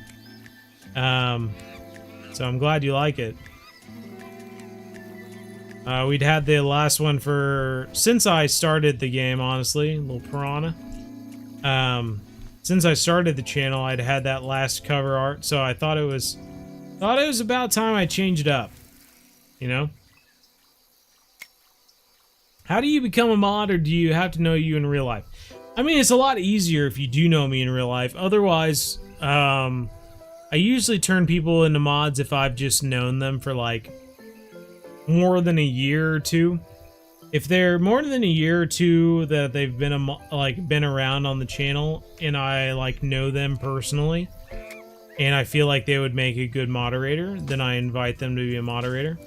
So I'm glad you like it. We'd had the last one since I started the game, honestly, little piranha. Since I started the channel, I'd had that last cover art, so I thought it was about time I changed it up. You know? How do you become a mod, or do you have to know you in real life? I mean, it's a lot easier if you do know me in real life. Otherwise, I usually turn people into mods if I've just known them for like more than a year or two. If they're more than a year or two that they've been around on the channel, and I like know them personally, and I feel like they would make a good moderator, then I invite them to be a moderator.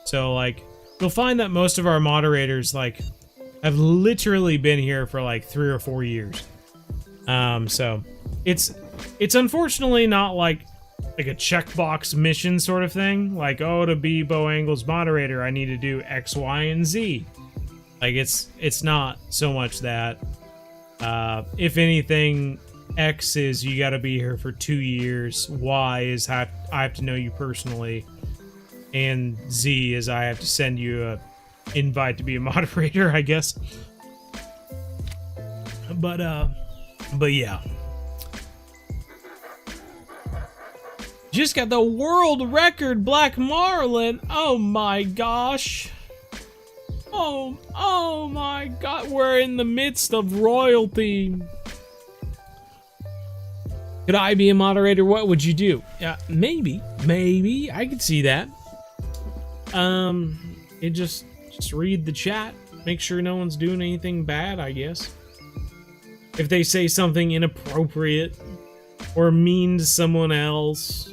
So like you'll find that most of our moderators like have literally been here for like 3 or 4 years. So it's unfortunately not like a checkbox mission sort of thing. Like, oh, to be Bo Angle's moderator, I need to do X, Y, and Z. Like it's not so much that. If anything, X is you got to be here for 2 years. Y is I have to know you personally. And Z is I have to send you a invite to be a moderator, I guess. But yeah. Just got the world record black marlin. Oh my gosh. Oh my god. We're in the midst of royalty. Could I be a moderator? What would you do? Maybe I could see that. It just read the chat, make sure no one's doing anything bad, I guess. If they say something inappropriate or mean to someone else,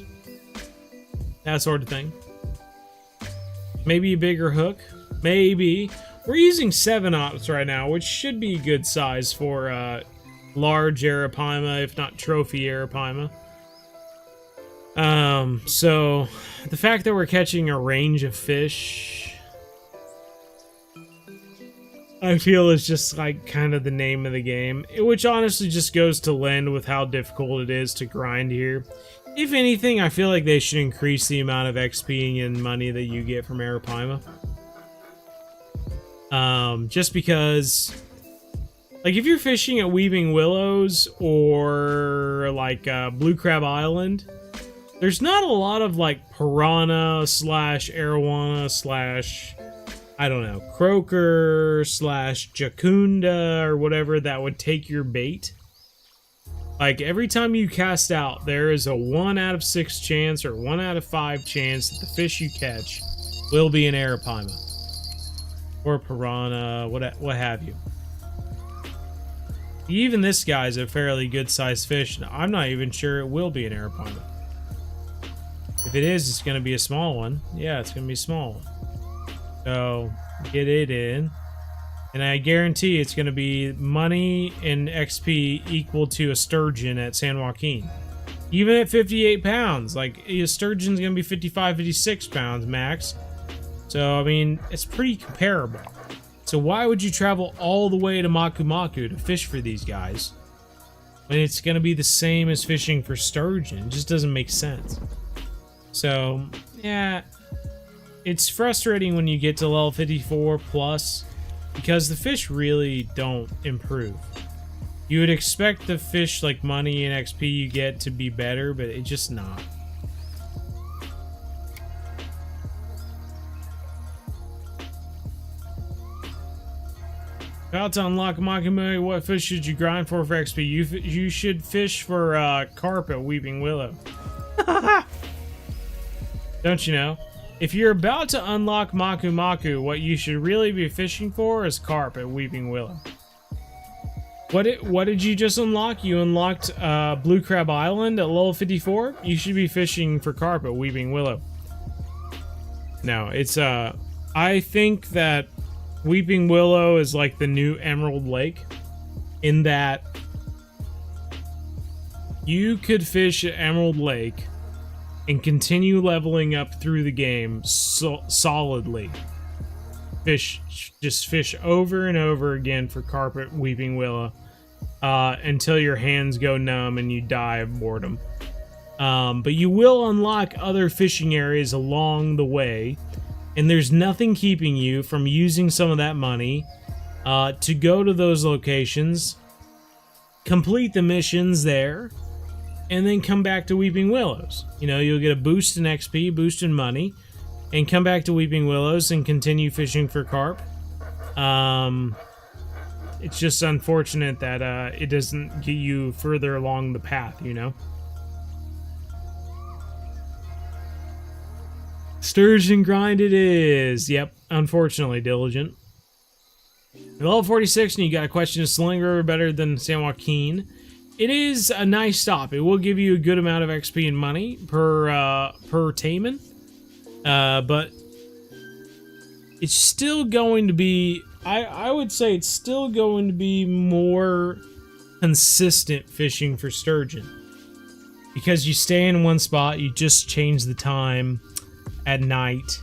that sort of thing. Maybe a bigger hook. Maybe. We're using 7/0 right now, which should be a good size for large Arapaima, if not trophy Arapaima. So the fact that we're catching a range of fish, I feel is just like kind of the name of the game, which honestly just goes to lend with how difficult it is to grind here. If anything, I feel like they should increase the amount of XP and money that you get from Arapaima. Just because, like, if you're fishing at Weeping Willows or like Blue Crab Island, there's not a lot of like piranha slash arowana slash, I don't know, croaker slash jacunda or whatever that would take your bait. Like every time you cast out, there is a 1 out of 6 chance or 1 out of 5 chance that the fish you catch will be an Arapaima or a piranha, what have you. Even this guy's a fairly good sized fish. I'm not even sure it will be an Arapaima. If it is, it's going to be a small one. Yeah, it's going to be a small one. So, get it in. And I guarantee it's going to be money and XP equal to a sturgeon at San Joaquin. Even at 58 pounds. Like, a sturgeon's going to be 55, 56 pounds max. So, I mean, it's pretty comparable. So why would you travel all the way to Maku to fish for these guys when it's going to be the same as fishing for sturgeon? It just doesn't make sense. So, yeah, it's frustrating when you get to level 54 plus because the fish really don't improve. You would expect the fish, like money and XP you get, to be better, but it's just not. About to unlock Maku, what fish should you grind for XP? You should fish for carp at Weeping Willow. Don't you know? If you're about to unlock Maku, what you should really be fishing for is carp at Weeping Willow. What did you just unlock? You unlocked Blue Crab Island at level 54? You should be fishing for carp at Weeping Willow. No, it's I think that Weeping Willow is like the new Emerald Lake in that you could fish at Emerald Lake and continue leveling up through the game solidly. Just fish over and over again for carp at Weeping Willow until your hands go numb and you die of boredom. But you will unlock other fishing areas along the way, and there's nothing keeping you from using some of that money to go to those locations, complete the missions there, and then come back to Weeping Willows. You know, you'll get a boost in XP, boost in money, and come back to Weeping Willows and continue fishing for carp. It's just unfortunate that it doesn't get you further along the path, you know? Sturgeon grind it is. Yep, unfortunately, Diligent. Level 46, and you got a question: is Sling River better than San Joaquin? It is a nice stop. It will give you a good amount of XP and money per Taman. But it's still going to be, I would say it's still going to be more consistent fishing for sturgeon. Because you stay in one spot, you just change the time at night.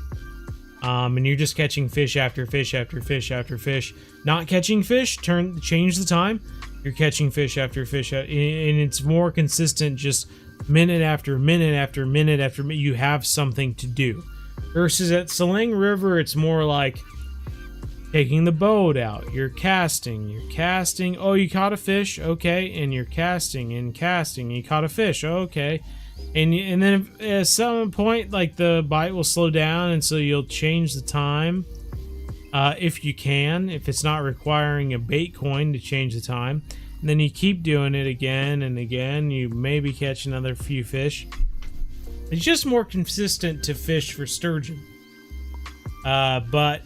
And you're just catching fish after fish after fish after fish. Not catching fish, change the time. You're catching fish after fish, and it's more consistent, just minute after minute after minute after minute. You have something to do. Versus at Sling River, it's more like taking the boat out. You're casting. Oh, you caught a fish, okay, and you're casting and casting. You caught a fish, okay, and then at some point, like, the bite will slow down, and so you'll change the time. If you can, if it's not requiring a bait coin to change the time, and then you keep doing it again and again, you maybe catch another few fish. It's just more consistent to fish for sturgeon. But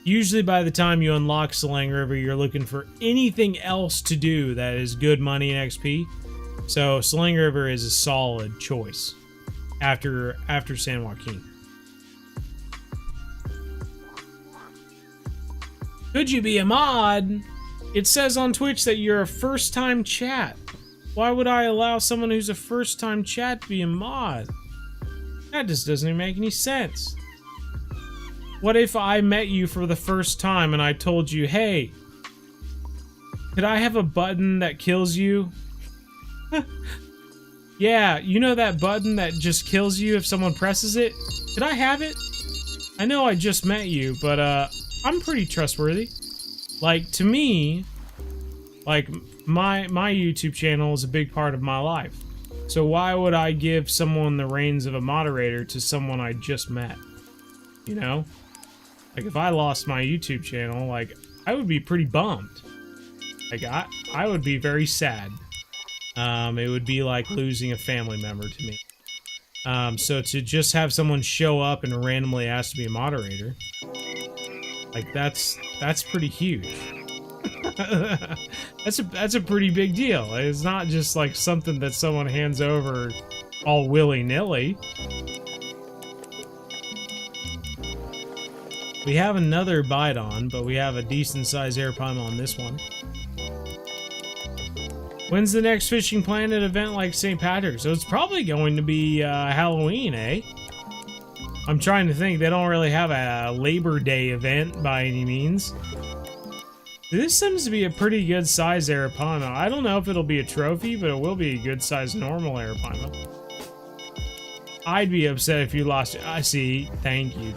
usually by the time you unlock Sling River, you're looking for anything else to do that is good money and XP. So Sling River is a solid choice after San Joaquin. Could you be a mod? It says on Twitch that you're a first-time chat. Why would I allow someone who's a first-time chat to be a mod? That just doesn't even make any sense. What if I met you for the first time and I told you, hey, could I have a button that kills you? Yeah, you know that button that just kills you if someone presses it? Could I have it? I know I just met you, but I'm pretty trustworthy. Like, to me, like, my YouTube channel is a big part of my life. So why would I give someone the reins of a moderator to someone I just met? You know? Like, if I lost my YouTube channel, like, I would be pretty bummed. Like, I would be very sad. It would be like losing a family member to me. So to just have someone show up and randomly ask to be a moderator, like, that's pretty huge. That's a pretty big deal. It's not just like something that someone hands over all willy-nilly. We have another bite on, but we have a decent-sized Arapaima on this one. When's the next Fishing Planet event like St. Patrick's? So it's probably going to be Halloween, eh? I'm trying to think. They don't really have a Labor Day event by any means. This seems to be a pretty good size Arapaima. I don't know if it'll be a trophy, but it will be a good size normal Arapaima. I'd be upset if you lost it. I see. Thank you.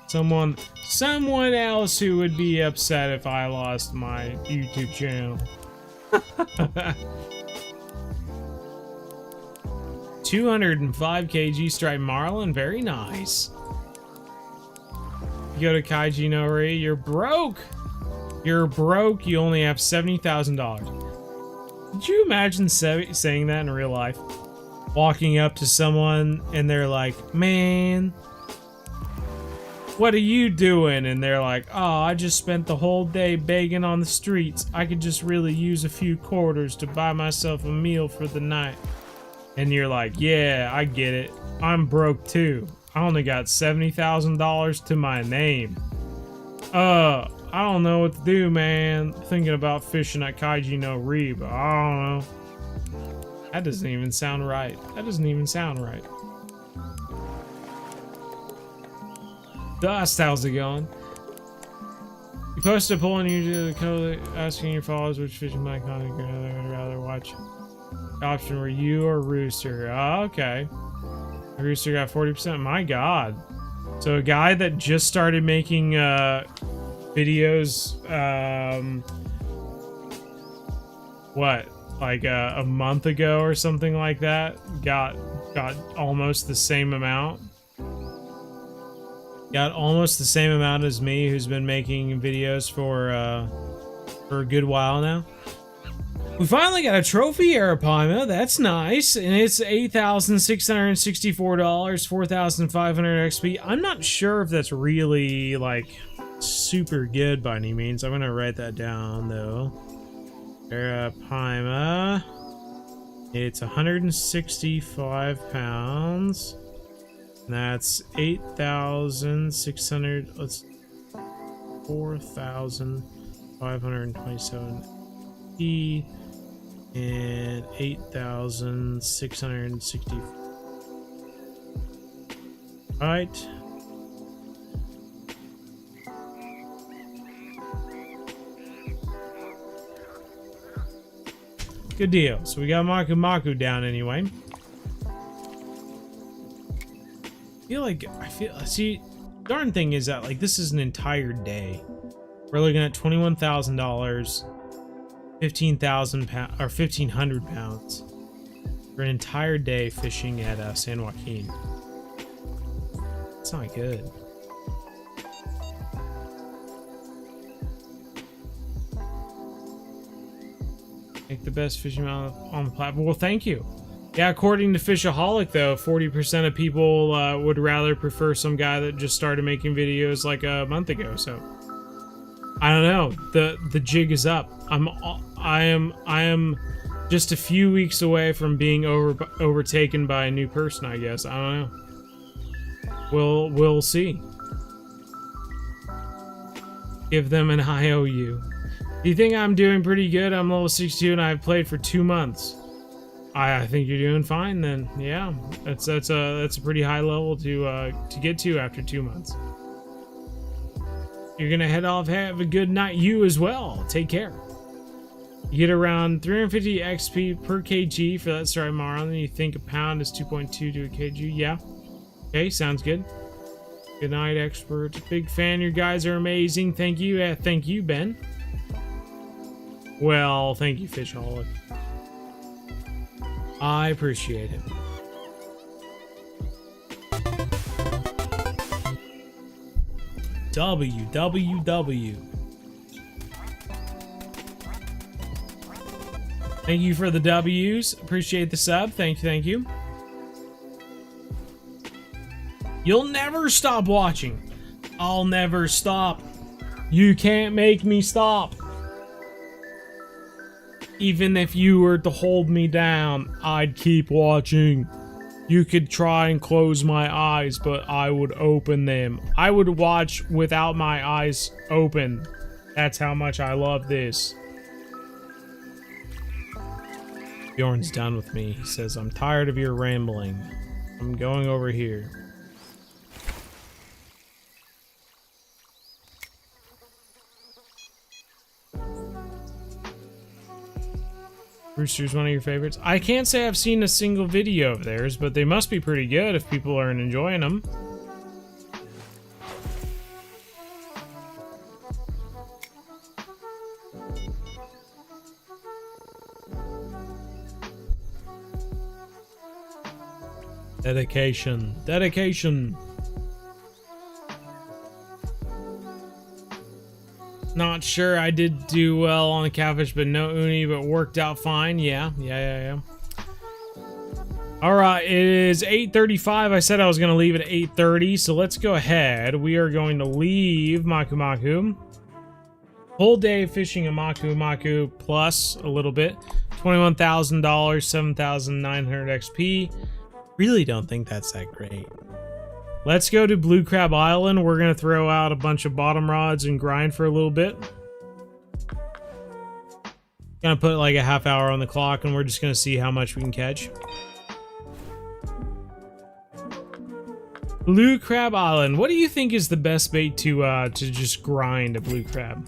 Someone else who would be upset if I lost my YouTube channel. 205 kg striped marlin, very nice. You go to Kaiji no Ri, you're broke. You're broke. You only have $70,000. Could you imagine saying that in real life? Walking up to someone and they're like, "Man, what are you doing?" And they're like, "Oh, I just spent the whole day begging on the streets. I could just really use a few quarters to buy myself a meal for the night." And you're like, "Yeah, I get it. I'm broke too. I only got $70,000 to my name. I don't know what to do, man. Thinking about fishing at Kaiji no Ri, but I don't know." That doesn't even sound right. That doesn't even sound right. Dust, how's it going? You posted a poll on YouTube asking your followers which fishing content you'd rather watch. The option were you or Rooster. Oh, okay. Rooster got 40%. My God. So a guy that just started making videos, what, like a month ago or something like that, got almost the same amount. Got almost the same amount as me, who's been making videos for a good while now. We finally got a trophy Arapaima. That's nice, and it's $8,664, 4,500 XP. I'm not sure if that's really like super good by any means. I'm gonna write that down though. Arapaima. It's 165 pounds. That's 8,600. Let's 4,527 E and 8,660. All right. Good deal. So we got Maku down anyway. I feel see, darn thing is that like this is an entire day. We're looking at $21,000, 15,000 pounds or 1,500 pounds for an entire day fishing at San Joaquin. It's not good. Make the best fishing on the platform. Well, thank you. Yeah, according to Fishaholic, though, 40% of people would rather prefer some guy that just started making videos like a month ago. So I don't know. The jig is up. I am just a few weeks away from being overtaken by a new person, I guess. I don't know. We'll see. Give them an IOU. Do you think I'm doing pretty good? I'm level 62 and I've played for 2 months. I think you're doing fine then. Yeah, that's a pretty high level to get to after 2 months. You're gonna head off. Have a good night. You as well. Take care. You get around 350 XP per kg for that striped marlin. And you think a pound is 2.2 to a kg? Yeah. Okay, sounds good. Good night, expert. Big fan. Your guys are amazing. Thank you. Thank you, Ben. Well, thank you, Fishaholic. I appreciate it. WWW. Thank you for the W's. Appreciate the sub. Thank you. You'll never stop watching. I'll never stop. You can't make me stop. Even if you were to hold me down, I'd keep watching. You could try and close my eyes, but I would open them. I would watch without my eyes open. That's how much I love this. Bjorn's done with me. He says, I'm tired of your rambling. I'm going over here. Rooster's one of your favorites. I can't say I've seen a single video of theirs, but they must be pretty good if people aren't enjoying them. Dedication. Dedication. Not sure I did do well on the catfish, but no uni, but worked out fine. Yeah. All right, it is 8:35. I said I was going to leave at 8:30, so let's go ahead. We are going to leave Maku. Whole day fishing at Maku plus a little bit. $21,000, 7,900 XP. Really don't think that's that great. Let's go to Blue Crab Island. We're going to throw out a bunch of bottom rods and grind for a little bit. Gonna put like a half hour on the clock and we're just gonna see how much we can catch. Blue Crab Island. What do you think is the best bait to just grind a blue crab?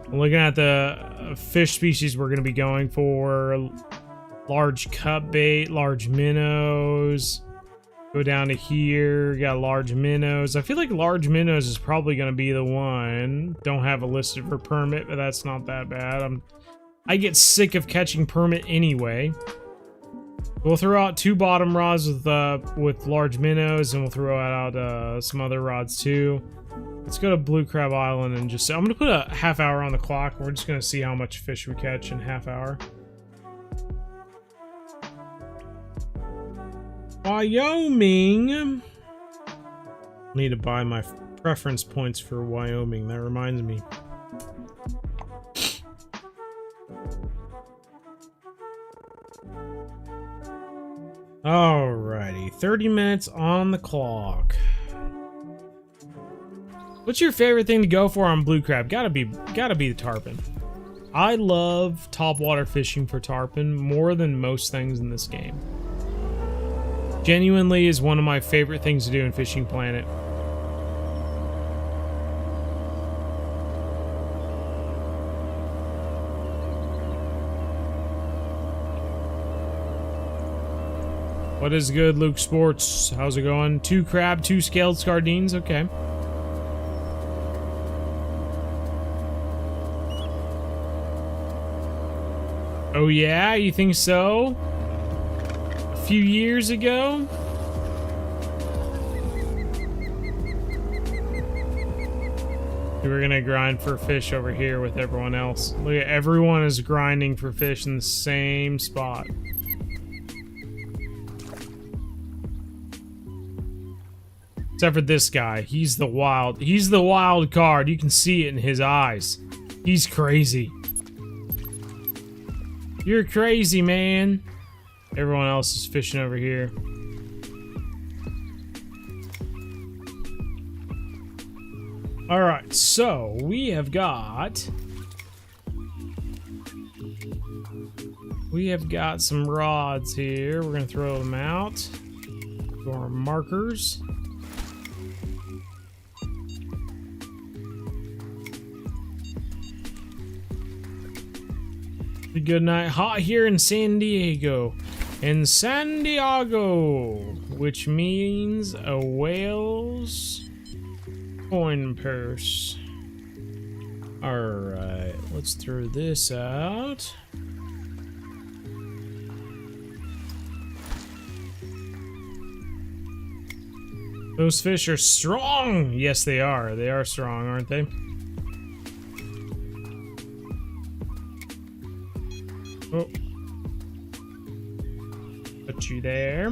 I'm looking at the fish species we're gonna be going for. Large cup bait, large minnows. Go down to here, got large minnows. I feel like large minnows is probably gonna be the one. Don't have a listed for permit, but that's not that bad. I get sick of catching permit anyway. We'll throw out 2 bottom rods with large minnows, and we'll throw out some other rods too. Let's go to Blue Crab Island and just... I'm gonna put a half hour on the clock. We're just gonna see how much fish we catch in half hour. Wyoming. Need to buy my preference points for Wyoming. That reminds me. Alrighty, 30 minutes on the clock. What's your favorite thing to go for on blue crab? Gotta be the tarpon. I love topwater fishing for tarpon more than most things in this game. Genuinely is one of my favorite things to do in Fishing Planet. What is good, Luke Sports? How's it going? 2 crab, 2 scaled sardines. Okay. Oh yeah, you think so? A few years ago? We were gonna grind for fish over here with everyone else. Look at everyone is grinding for fish in the same spot. Except for this guy. He's the wild card. You can see it in his eyes. He's crazy. You're crazy, man. Everyone else is fishing over here. Alright, so we have got some rods here. We're gonna throw them out to our markers. Good night. Hot here in San Diego. In San Diego, which means a whale's coin purse. Alright, let's throw this out. Those fish are strong! Yes, they are. They are strong, aren't they? Oh. Put you there.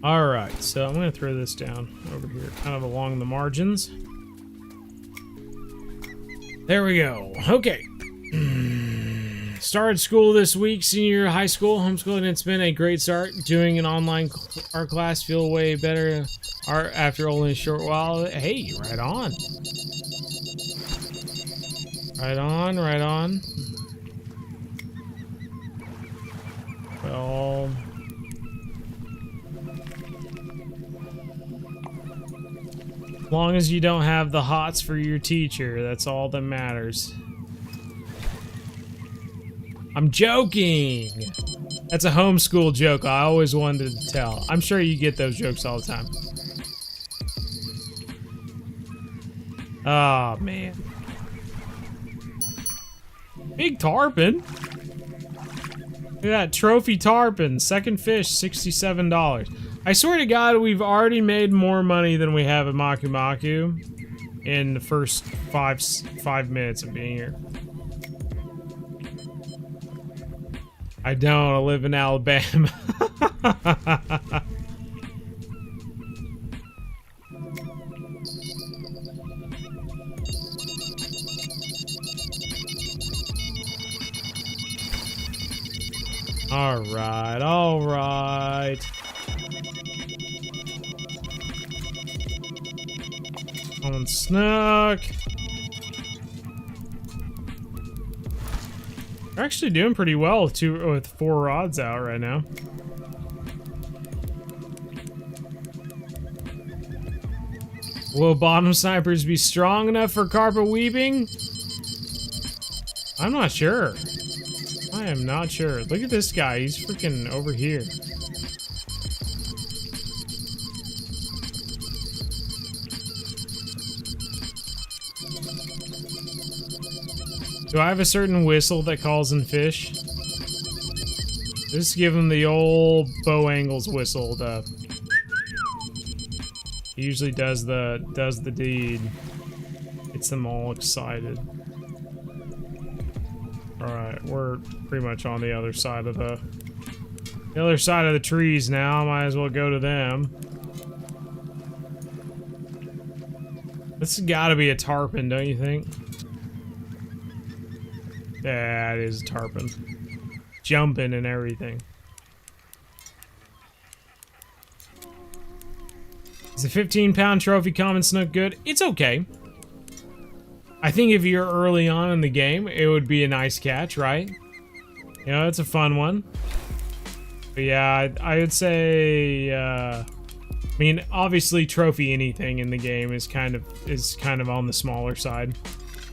Alright, so I'm going to throw this down over here, kind of along the margins. There we go. Okay. Started school this week, senior year of high school, homeschooling. It's been a great start. Doing an online art class, feel way better art after only a short while. Hey, right on. Right on, right on. Well, as long as you don't have the hots for your teacher, that's all that matters. I'm joking! That's a homeschool joke I always wanted to tell. I'm sure you get those jokes all the time. Oh, man. Big tarpon. Look at that trophy tarpon. Second fish, $67. I swear to God, we've already made more money than we have at Maku Maku in the first five minutes of being here. I don't. I live in Alabama. Alright, alright. On snook. We're actually doing pretty well with 4 rods out right now. Will bottom snipers be strong enough for carpet weaving? I'm not sure. I am not sure. Look at this guy. He's freaking over here. Do I have a certain whistle that calls in fish? Just give him the old bow angles whistle. He usually does the deed. Gets them all excited. Alright, we're pretty much on the other side of the trees now. Might as well go to them. This has gotta be a tarpon, don't you think? Yeah, it is a tarpon. Jumping and everything. Is a 15-pound trophy common snook good? It's okay. I think if you're early on in the game, it would be a nice catch, right? You know, it's a fun one. But yeah, I would say, I mean, obviously trophy anything in the game is kind of on the smaller side.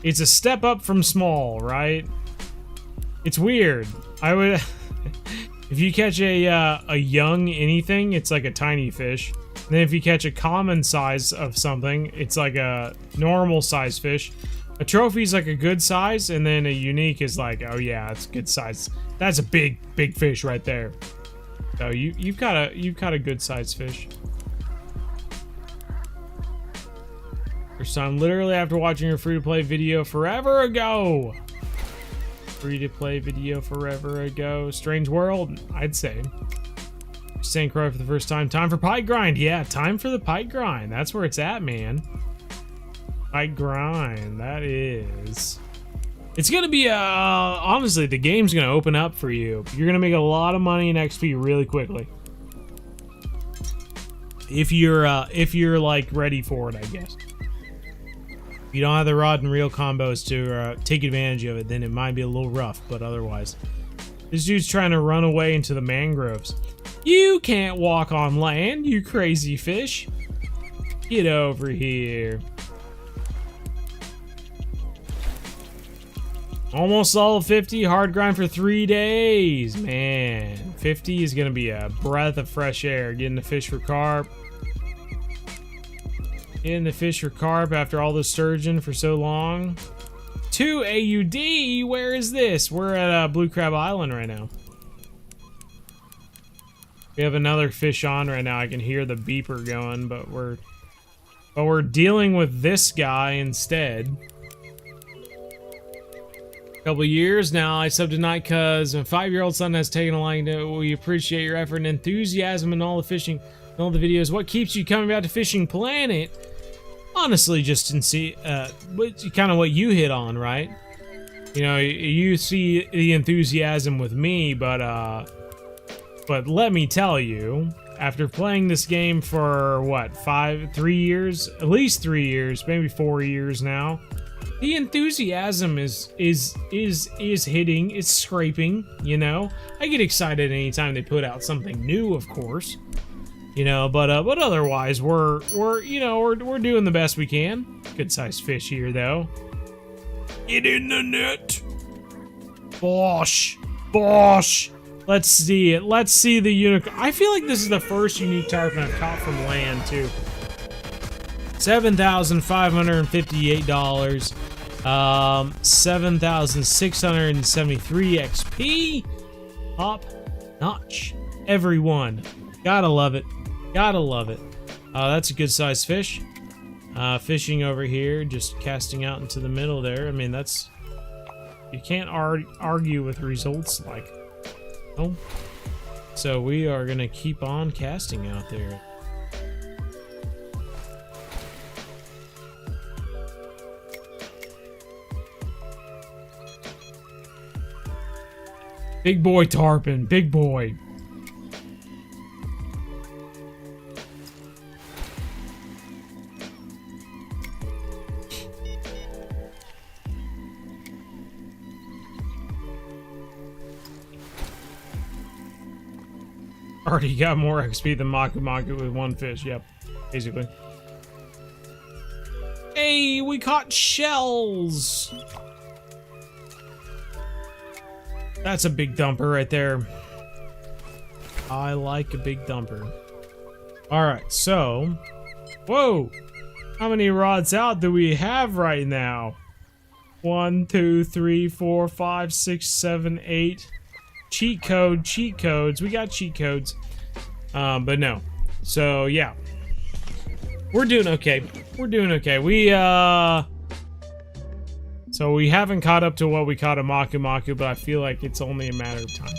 It's a step up from small, right? It's weird. I would, if you catch a young anything, it's like a tiny fish. And then if you catch a common size of something, it's like a normal size fish. A trophy is like a good size, and then a unique is like, oh yeah, it's a good size. That's a big fish right there. So you've got a good size fish. First time literally after watching your free-to-play video forever ago. Free-to-play video forever ago. Strange world, I'd say. St. Croix for the first time. Time for pike grind. Yeah, time for the pike grind. That's where it's at, man. Pike grind. That is. It's gonna be honestly, the game's gonna open up for you. You're gonna make a lot of money in XP really quickly. If you're like ready for it, I guess. If you don't have the rod and reel combos to take advantage of it, then it might be a little rough. But otherwise, this dude's trying to run away into the mangroves. You can't walk on land, you crazy fish. Get over here. Almost all of 50, hard grind for 3 days. Man, 50 is gonna be a breath of fresh air. Getting the fish for carp. Getting the fish for carp after all the sturgeon for so long. 2 AUD, where is this? We're at Blue Crab Island right now. We have another fish on right now. I can hear the beeper going, but we're dealing with this guy instead. A couple years now, I subbed tonight because my 5-year-old son has taken a liking to it. We appreciate your effort and enthusiasm in all the fishing, and all the videos. What keeps you coming back to Fishing Planet? Honestly, just to see, kind of what you hit on, right? You know, you see the enthusiasm with me, but let me tell you, after playing this game for what, 3 years, at least 3 years, maybe 4 years now, the enthusiasm is hitting, it's scraping, you know? I get excited anytime they put out something new, of course. You know, but otherwise we're doing the best we can. Good sized fish here though. Get in the net. Bosh. Bosh. Let's see it. Let's see the unicorn. I feel like this is the first unique tarpon I've caught from land too. $7,558. 7,673 XP. Top notch. Everyone. Gotta love it. Gotta love it. That's a good sized fish. Fishing over here, just casting out into the middle there. I mean, that's... You can't argue with results like... Oh. So we are gonna keep on casting out there. Big boy tarpon, big boy. Already got more XP than Maku Maku with one fish. Yep, basically. Hey, we caught shells. That's a big dumper right there. I like a big dumper. Alright, so... Whoa! How many rods out do we have right now? 1, 2, 3, 4, 5, 6, 7, 8. Cheat code, cheat codes. We got cheat codes. But no. So, yeah. We're doing okay. We're doing okay. So we haven't caught up to what we caught at Maku Maku, but I feel like it's only a matter of time.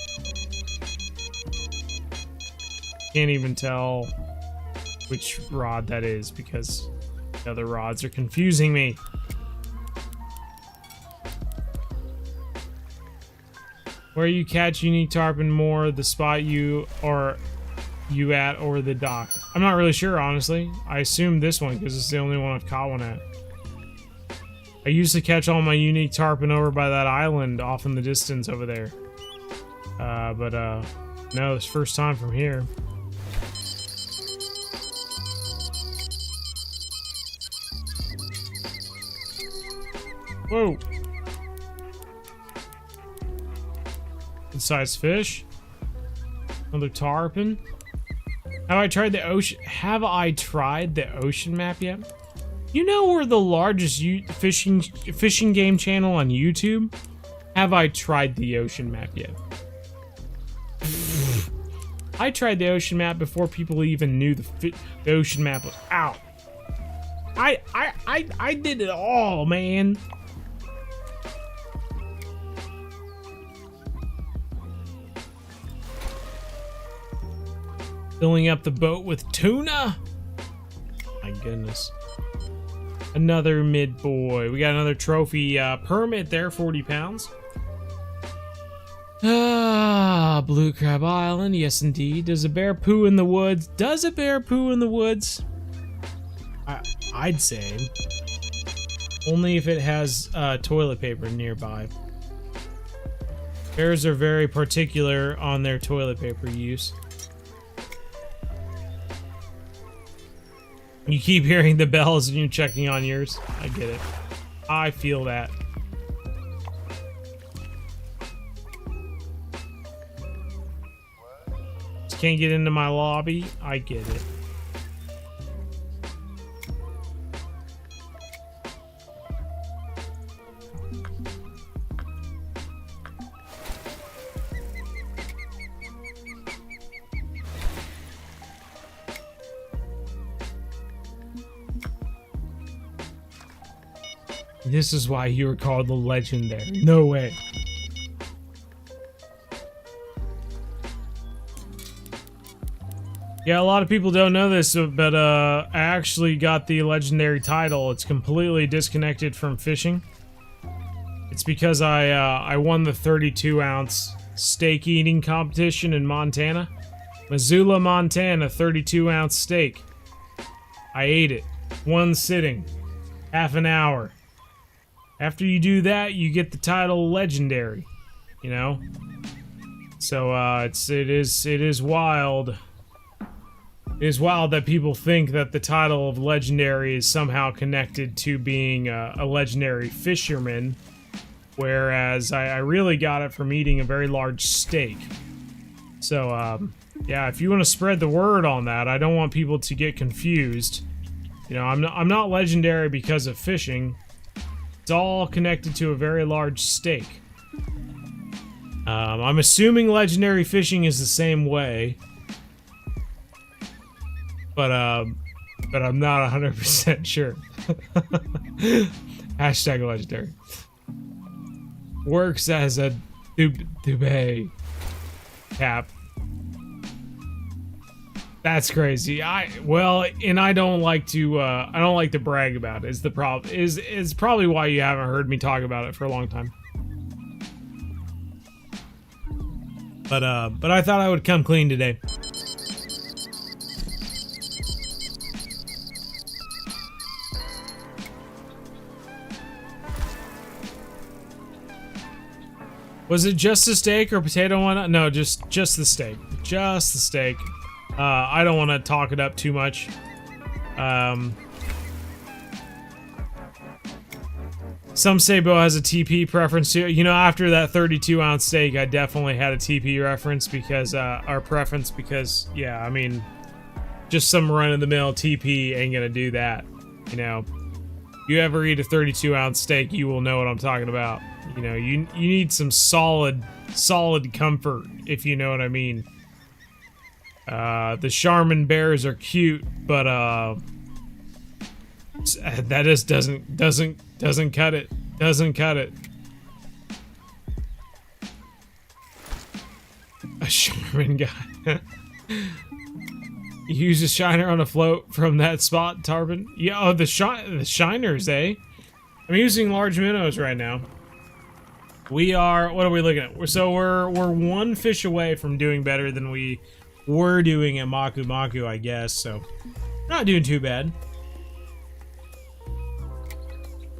Can't even tell which rod that is because the other rods are confusing me. Where you catch unique tarpon more, the spot you at or the dock? I'm not really sure, honestly. I assume this one because it's the only one I've caught one at. I used to catch all my unique tarpon over by that island off in the distance over there. No, it's first time from here. Whoa. Good sized fish. Another tarpon. Have I tried the ocean map yet? You know we're the largest fishing game channel on YouTube? Have I tried the ocean map yet? I tried the ocean map before people even knew the ocean map was out. I did it all, man. Filling up the boat with tuna. My goodness. Another mid boy. We got another trophy permit there, 40 pounds. Ah, Blue Crab Island. Yes, indeed. Does a bear poo in the woods? Does a bear poo in the woods? I'd say. Only if it has toilet paper nearby. Bears are very particular on their toilet paper use. You keep hearing the bells and you're checking on yours. I get it. I feel that. Just can't get into my lobby. I get it. This is why you were called the Legendary. No way. Yeah, a lot of people don't know this, but I actually got the Legendary title. It's completely disconnected from fishing. It's because I won the 32-ounce steak eating competition in Montana. Missoula, Montana, 32-ounce steak. I ate it. One sitting. Half an hour. After you do that, you get the title Legendary, you know? So, it is wild. It is wild that people think that the title of Legendary is somehow connected to being a legendary fisherman, whereas I really got it from eating a very large steak. So, yeah, if you want to spread the word on that, I don't want people to get confused. You know, I'm not legendary because of fishing. It's all connected to a very large steak. I'm assuming legendary fishing is the same way. But I'm not 100% sure. Hashtag legendary. Works as a Dubé cap. That's crazy. I don't like to brag about it. Is the problem? Is probably why you haven't heard me talk about it for a long time. But I thought I would come clean today. Was it just the steak or potato one? No, just the steak. Just the steak. I don't want to talk it up too much. Some say Bo has a TP preference too. You know, after that 32-ounce steak, I definitely had a TP reference because, or preference because, yeah, I mean, just some run-of-the-mill TP ain't gonna do that. You know, you ever eat a 32-ounce steak, you will know what I'm talking about. You know, you need some solid comfort, if you know what I mean. The Charmin bears are cute, but that just doesn't cut it. Doesn't cut it. A Charmin guy. You use a shiner on a float from that spot, Tarpon. Yeah, oh, the shiners, eh? I'm using large minnows right now. We are. What are we looking at? So we're one fish away from doing better than we were doing at Maku, I guess. So not doing too bad.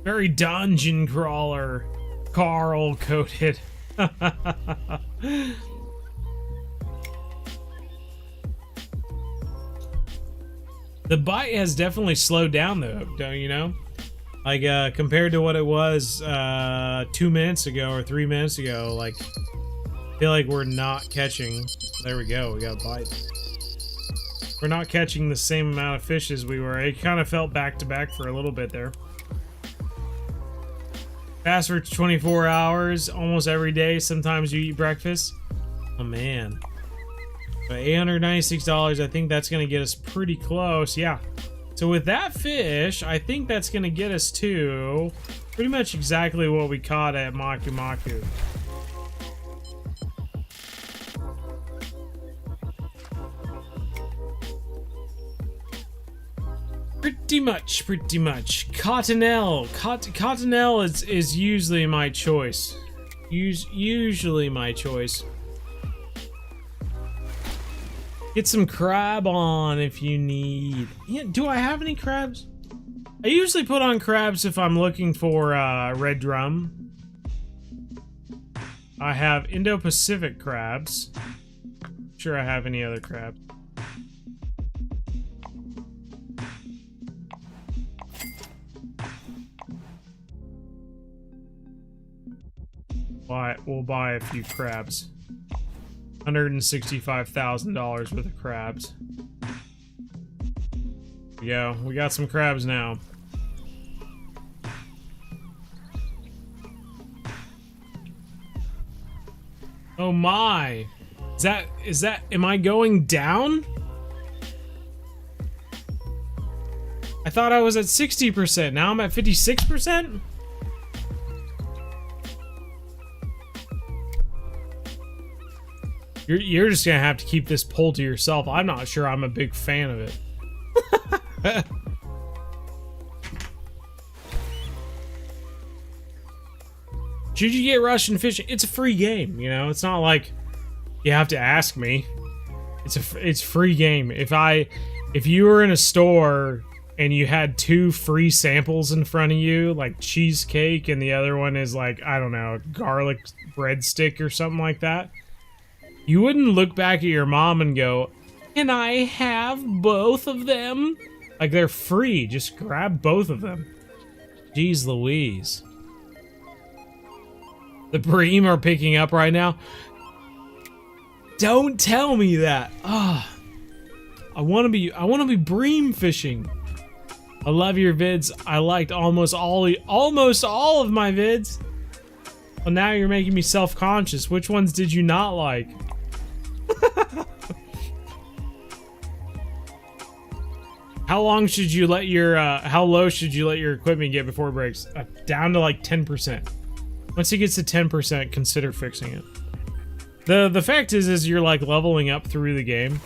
Very dungeon crawler, Carl coated. The bite has definitely slowed down though, don't you know? Like compared to what it was 2 minutes ago or 3 minutes ago, like I feel like we're not catching. There we go, we got a bite. We're not catching the same amount of fish as we were. It kind of felt back to back for a little bit there. Fast for 24 hours, almost every day. Sometimes you eat breakfast. Oh man. But $896, I think that's gonna get us pretty close. Yeah. So with that fish, I think that's gonna get us to pretty much exactly what we caught at Maku. Pretty much. Cottonelle is usually my choice. Usually my choice. Get some crab on if you need. Yeah, do I have any crabs? I usually put on crabs if I'm looking for red drum. I have Indo-Pacific crabs. Sure I have any other crabs. We'll buy a few crabs. $165,000 worth of crabs. There we go. We got some crabs now. Oh my! Is that? Am I going down? I thought I was at 60%. Now I'm at 56%. You're just gonna have to keep this poll to yourself. I'm not sure I'm a big fan of it. Should you get Russian fishing? It's a free game, you know. It's not like you have to ask me. It's free game. If you were in a store and you had 2 free samples in front of you, like cheesecake, and the other one is like, I don't know, garlic breadstick or something like that. You wouldn't look back at your mom and go, "Can I have both of them?" Like, they're free. Just grab both of them. Jeez Louise. The bream are picking up right now. Don't tell me that. Ah, I want to be bream fishing. I love your vids. I liked almost all of my vids. Well, now you're making me self-conscious. Which ones did you not like? How long should you let your how low should you let your equipment get before it breaks? Down to like 10%. Once it gets to 10%, consider fixing it. The fact is you're like leveling up through the game.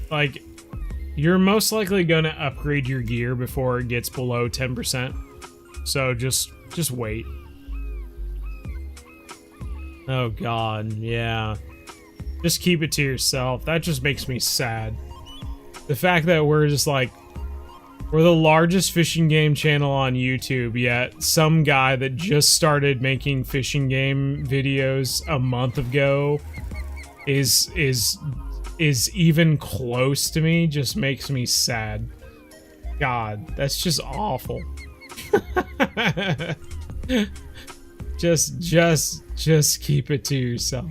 Like, you're most likely gonna upgrade your gear before it gets below 10%. So just wait. Oh god, yeah. Just keep it to yourself. That just makes me sad. The fact that we're just like, We're the largest fishing game channel on YouTube, yet some guy that just started making fishing game videos a month ago is even close to me. Just makes me sad. God, that's just awful. just keep it to yourself.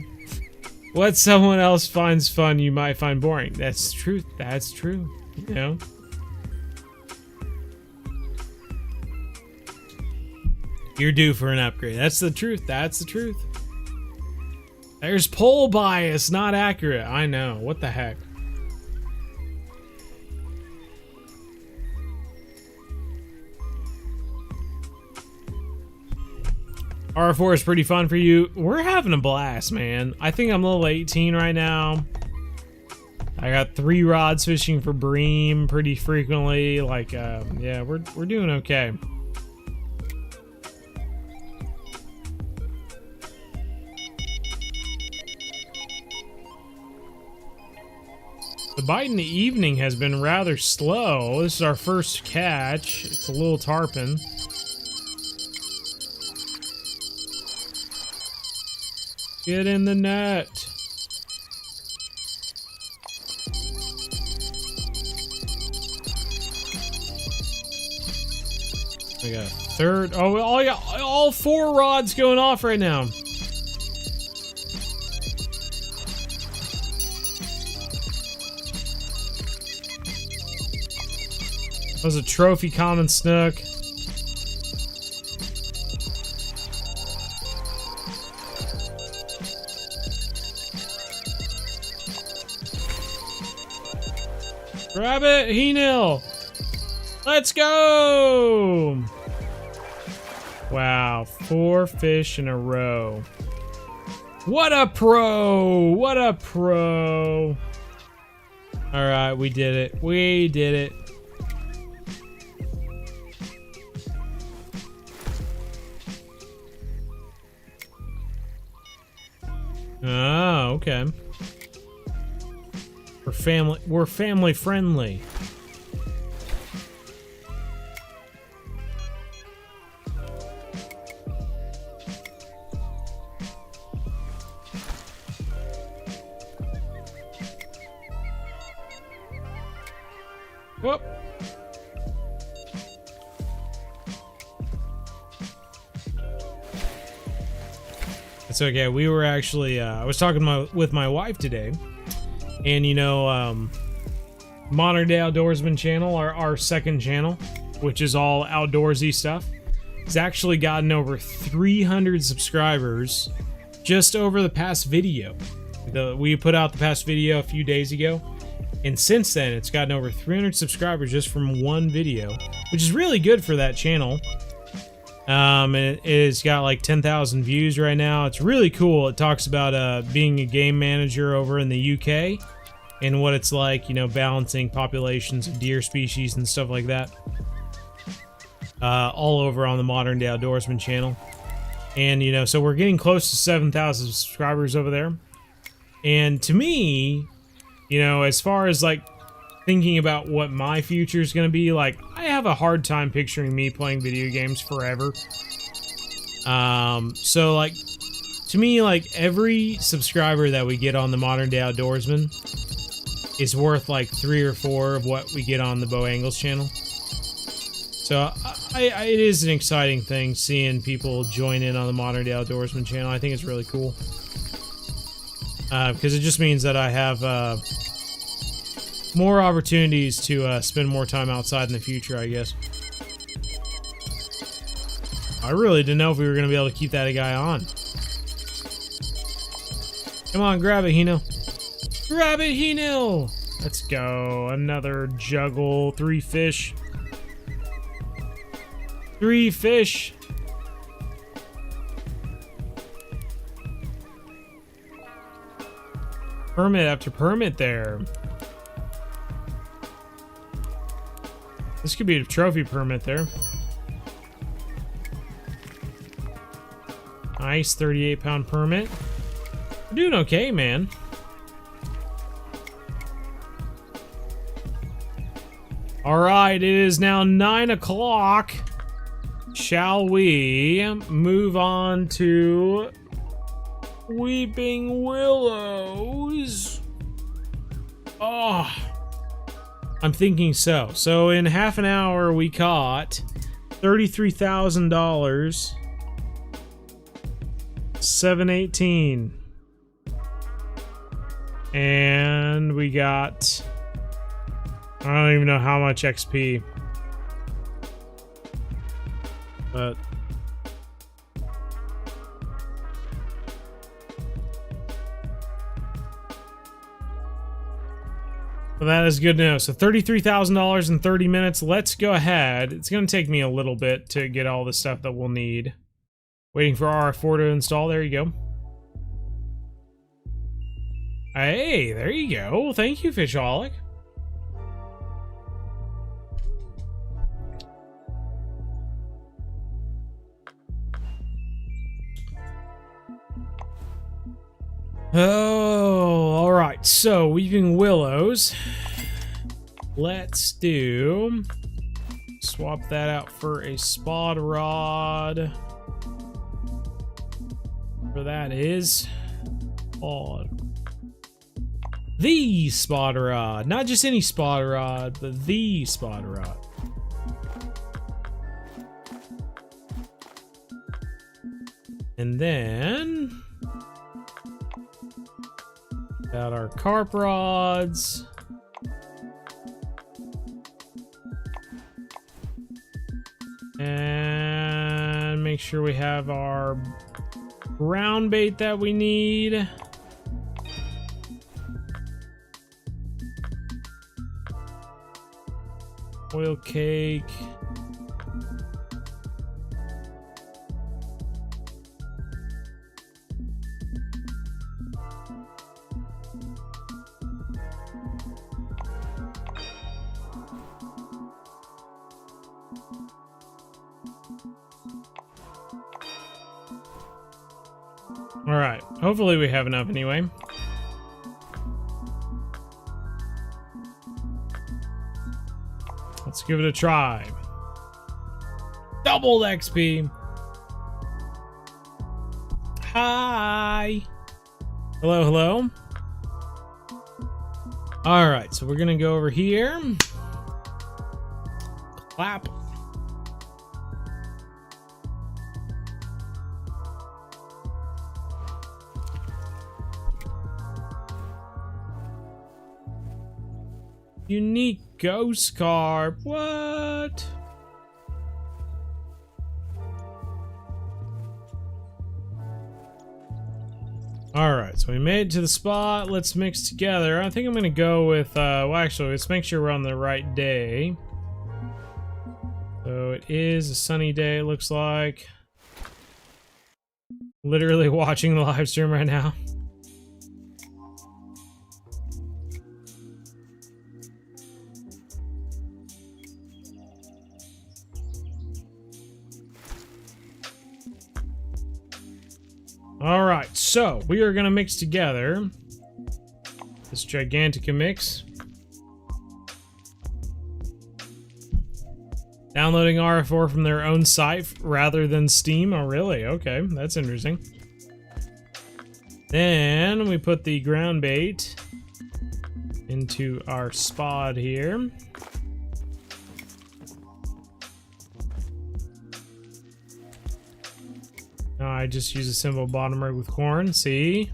What someone else finds fun, you might find boring. That's true. That's true. You know? You're due for an upgrade. That's the truth. That's the truth. There's poll bias, not accurate. I know. What the heck? R4 is pretty fun for you. We're having a blast, man. I think I'm level 18 right now. I got 3 rods fishing for bream pretty frequently. Like, yeah, we're doing okay. The bite in the evening has been rather slow. This is our first catch. It's a little tarpon. Get in the net. We got a third. Oh, all 4 rods going off right now. That was a trophy common snook. Grab it, Henil. Let's go. Wow, 4 fish in a row. What a pro! What a pro! All right, we did it. We did it. Oh, okay. We're family friendly. Whoop. It's okay. We were actually, I was talking with my wife today, and you know, Modern Day Outdoorsman channel, our second channel, which is all outdoorsy stuff, has actually gotten over 300 subscribers just over the past video. We put out the past video a few days ago, and since then it's gotten over 300 subscribers just from one video, which is really good for that channel. And it's got like 10,000 views right now. It's really cool. It talks about being a game manager over in the UK and what it's like, you know, balancing populations of deer species and stuff like that. All over on the Modern Day Outdoorsman channel. And, you know, so we're getting close to 7,000 subscribers over there. And to me, you know, as far as like thinking about what my future is going to be, like, I have a hard time picturing me playing video games forever. So like, to me, like, every subscriber that we get on the Modern Day Outdoorsman is worth like 3 or 4 of what we get on the Bo Angles channel. So it is an exciting thing seeing people join in on the Modern Day Outdoorsman channel. I think it's really cool. Because it just means that I have more opportunities to spend more time outside in the future, I guess. I really didn't know if we were going to be able to keep that guy on. Come on, grab it, Hino. Grab it, Hino! Let's go. Another juggle. 3 fish. 3 fish. Permit after permit there. This could be a trophy permit there. Nice, 38-pound permit. We're doing okay, man. All right, it is now 9 o'clock. Shall we move on to Weeping Willows? Oh, I'm thinking so. So in half an hour, we caught $33,000. 718. And we got, I don't even know how much XP. But well, that is good to know. So $33,000 in 30 minutes. Let's go ahead. It's going to take me a little bit to get all the stuff that we'll need. Waiting for RF4 to install. There you go. Hey, there you go. Thank you, Fishaholic. Oh, all right. So, Weeping Willows. Let's do... swap that out for a spot rod. For that is... the spot rod. Not just any spot rod, but the spot rod. And then... got our carp rods. And make sure we have our ground bait that we need. Oil cake. All right, hopefully we have enough anyway. Let's give it a try. Double XP. Hi. Hello, hello. All right, so we're gonna go over here. Clap. Unique ghost carp. What? All right, so we made it to the spot. Let's mix together. I think I'm gonna go with, well, actually, let's make sure we're on the right day. So it is a sunny day, it looks like. Literally watching the live stream right now. All right, so we are gonna mix together this Gigantica mix. Downloading RF4 from their own site rather than Steam. Oh, really? Okay, that's interesting. Then we put the ground bait into our spot here. I just use a simple bottom rig with corn. See?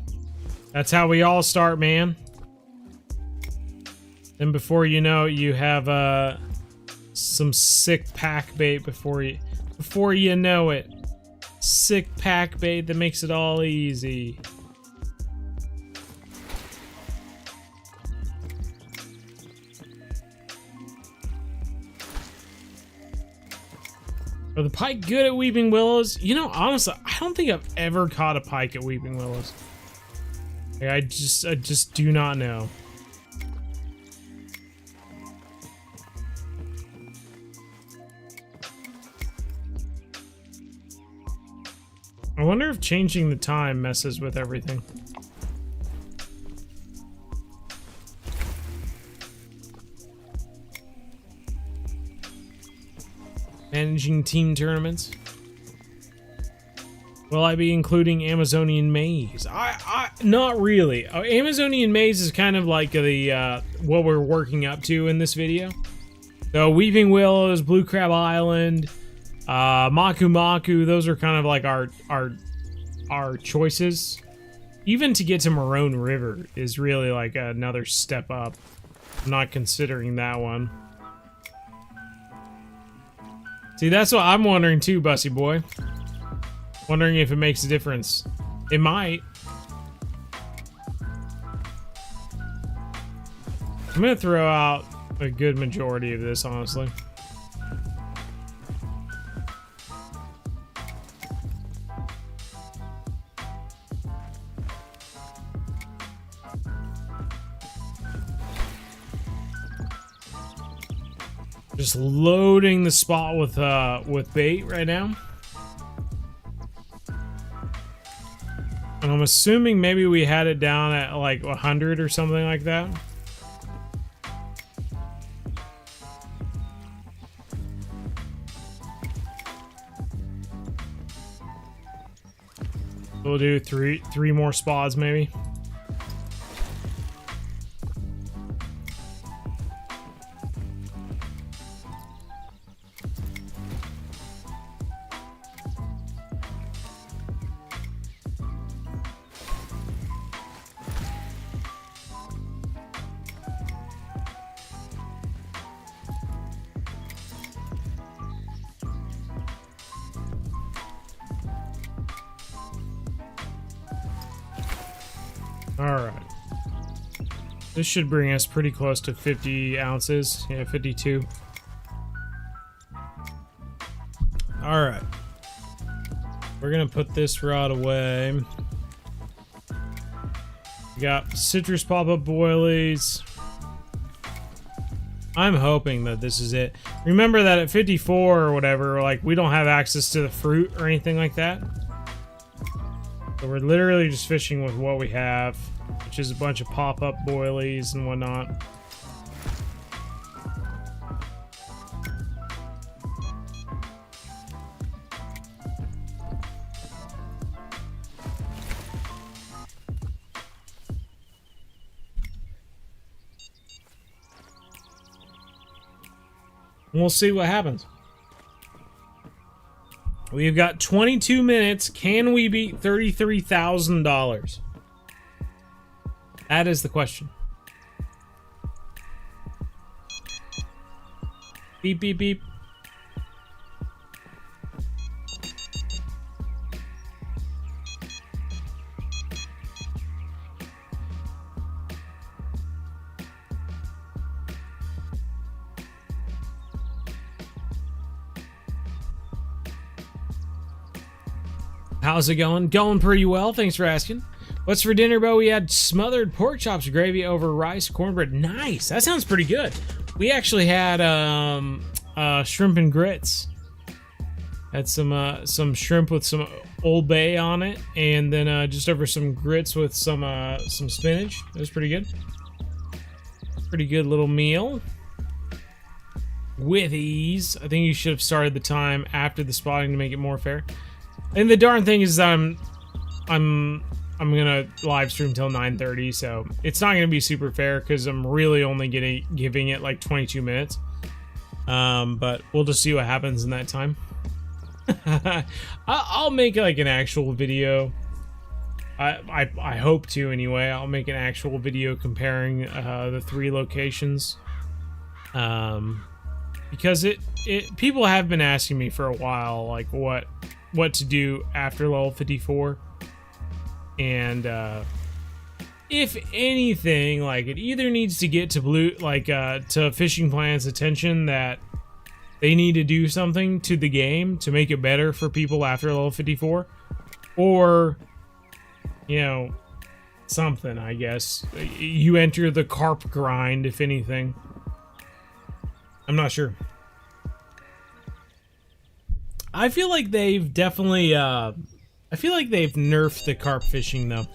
That's how we all start, man. Then before you know it, you have some sick pack bait before you know it. Sick pack bait that makes it all easy. Are the pike good at Weeping Willows? You know, honestly, I don't think I've ever caught a pike at Weeping Willows. Like, I just do not know. I wonder if changing the time messes with everything. Managing team tournaments. Will I be including Amazonian Maze? Not really. Amazonian Maze is kind of like the what we're working up to in this video. So Weeping Willows, Blue Crab Island, Maku Maku, those are kind of like our choices. Even to get to Maroon River is really like another step up. I'm not considering that one. See, that's what I'm wondering too, Bussy boy. Wondering if it makes a difference. It might. I'm gonna throw out a good majority of this, honestly. Just loading the spot with bait right now. And I'm assuming maybe we had it down at like 100 or something like that. We'll do three more spots maybe. Alright. This should bring us pretty close to 50 ounces. Yeah, 52. Alright. We're gonna put this rod away. We got citrus pop-up boilies. I'm hoping that this is it. Remember that at 54 or whatever, like, we don't have access to the fruit or anything like that. So we're literally just fishing with what we have, which is a bunch of pop-up boilies and whatnot. And we'll see what happens. We've got 22 minutes. Can we beat $33,000? That is the question. Beep, beep, beep. How's it going? Going pretty well, thanks for asking. What's for dinner, Bo? We had smothered pork chops gravy over rice, cornbread. Nice, that sounds pretty good. We actually had shrimp and grits. Had some shrimp with some Old Bay on it, and then just over some grits with some spinach. It was pretty good. Pretty good little meal. With ease. I think you should have started the time after the spotting to make it more fair. And the darn thing is that I'm gonna live stream till 9:30, so it's not gonna be super fair because I'm really only giving it like 22 minutes. But we'll just see what happens in that time. I'll make like an actual video. I hope to anyway. I'll make an actual video comparing the 3 locations. Because people have been asking me for a while, like what to do after level 54, and if anything, like, it either needs to get to to Fishing Planet's attention that they need to do something to the game to make it better for people after level 54, or, you know, something, I guess. You enter the carp grind, if anything. I'm not sure. I feel like they've definitely, I feel like they've nerfed the carp fishing, though.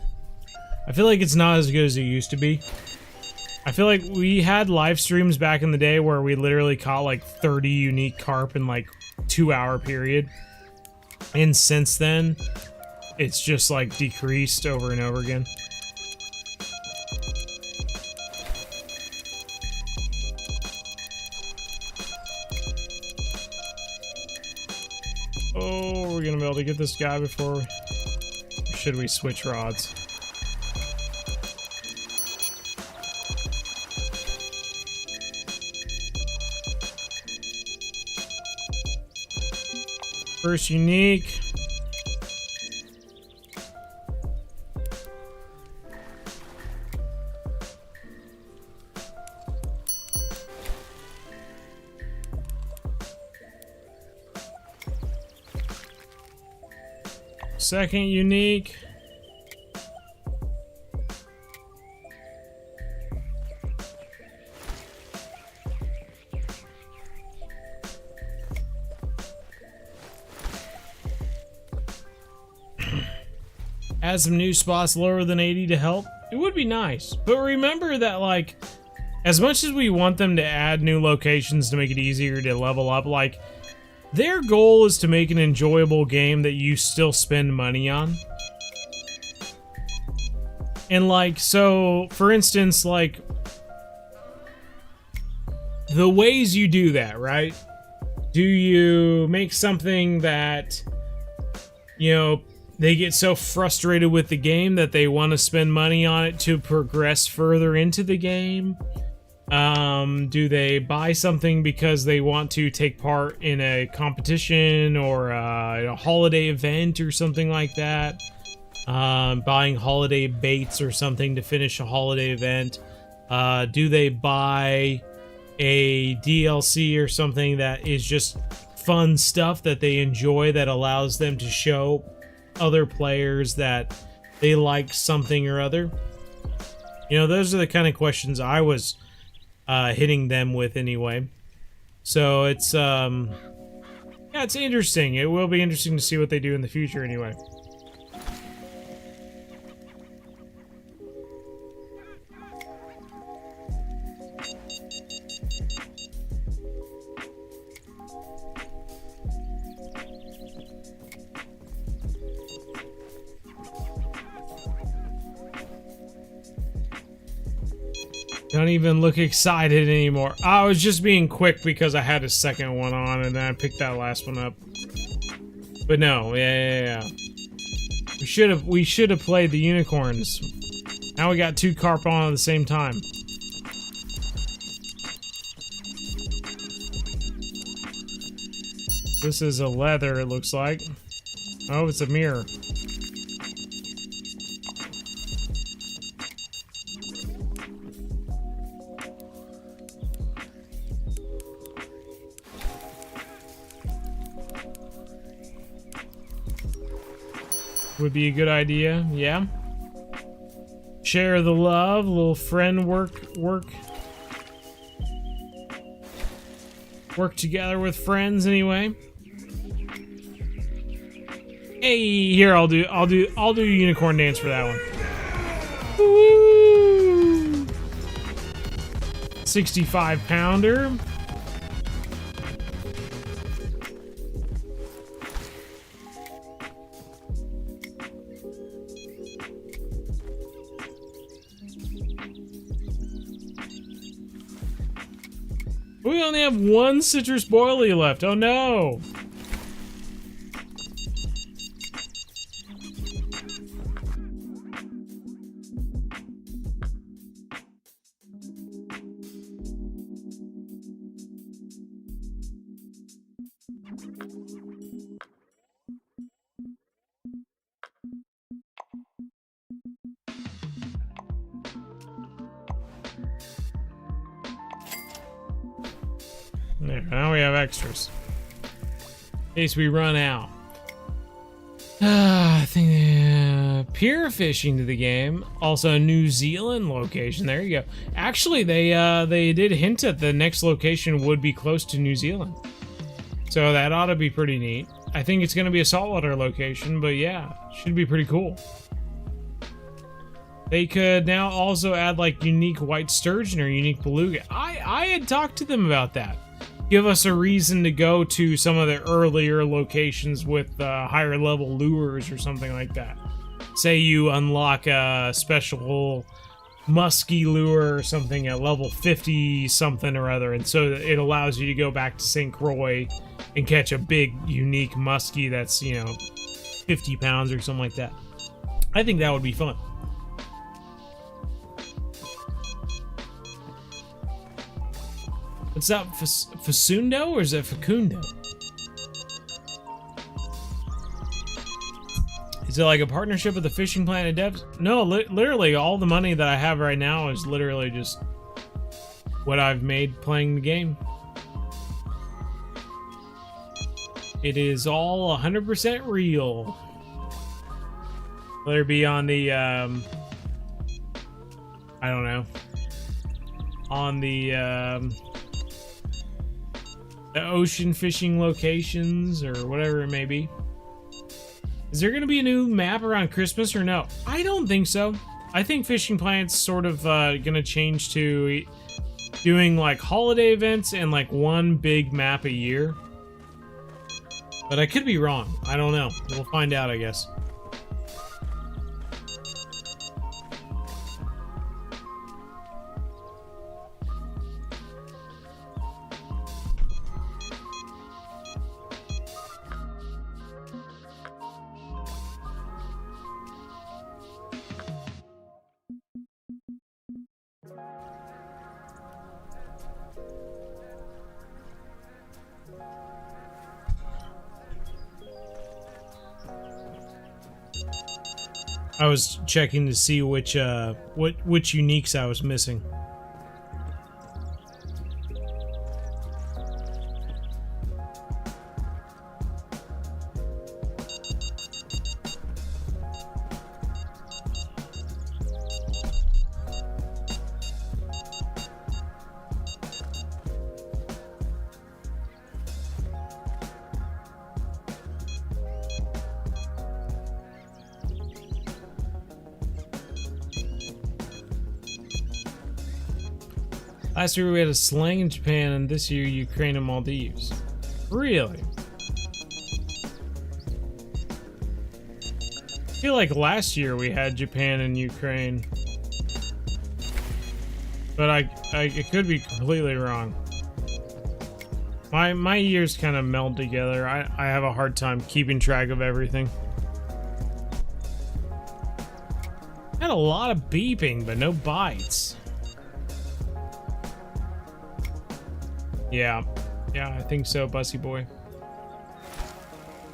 I feel like it's not as good as it used to be. I feel like we had live streams back in the day where we literally caught like 30 unique carp in like 2-hour period. And since then, it's just like decreased over and over again. Oh, we're gonna be able to get this guy before. Should we switch rods? First unique. Second unique. Add some new spots lower than 80 to help. It would be nice. But remember that, like, as much as we want them to add new locations to make it easier to level up, like, their goal is to make an enjoyable game that you still spend money on. And, like, so, for instance, like, the ways you do that, right? Do you make something that, you know, they get so frustrated with the game that they want to spend money on it to progress further into the game? Do they buy something because they want to take part in a competition or a holiday event or something like that? Buying holiday baits or something to finish a holiday event? Do they buy a DLC or something that is just fun stuff that they enjoy that allows them to show other players that they like something or other? You know, those are the kind of questions I was hitting them with anyway. So it's yeah, it's interesting. It will be interesting to see what they do in the future anyway. Don't even look excited anymore. I was just being quick because I had a second one on and then I picked that last one up. But no, yeah. We should have played the unicorns. Now we got 2 carp on at the same time. This is a leather, it looks like. Oh, it's a mirror. Would be a good idea, yeah. Share the love, little friend work together with friends anyway. Hey, here I'll do a unicorn dance for that one. Woo! 65-pounder. We only have 1 citrus boilie left. Oh no! There, now we have extras. In case we run out. I think pier fishing to the game. Also a New Zealand location. There you go. Actually, they did hint at the next location would be close to New Zealand. So that ought to be pretty neat. I think it's going to be a saltwater location, but yeah, should be pretty cool. They could now also add like unique white sturgeon or unique beluga. I had talked to them about that. give us a reason to go to some of the earlier locations with higher level lures or something like that. Say you unlock a special musky lure or something at level 50 something or other, and so it allows you to go back to St. Croix and catch a big unique muskie that's, you know, 50 pounds or something like that. I think that would be fun. What's that, Facundo or is it Facundo? Is it like a partnership with the Fishing Planet devs? No, literally all the money that I have right now is literally just what I've made playing the game. It is all 100% real. Whether it be on the, I don't know, on the ocean fishing locations or whatever it may be. Is there going to be a new map around Christmas or no? I don't think so. I think Fishing Planet's sort of going to change to doing like holiday events and like one big map a year. But I could be wrong. I don't know. We'll find out, I guess. I was checking to see which uniques I was missing. Last year we had a slang in Japan, and this year Ukraine and Maldives. Really? I feel like last year we had Japan and Ukraine. But I could be completely wrong. My years kind of meld together. I have a hard time keeping track of everything. Had a lot of beeping, but no bites. Yeah, I think so, Bussy Boy.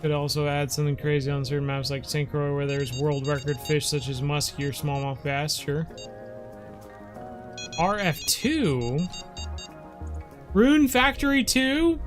Could also add something crazy on certain maps like St. Croix where there's world record fish such as muskie or smallmouth bass, sure. RF2? Rune Factory 2?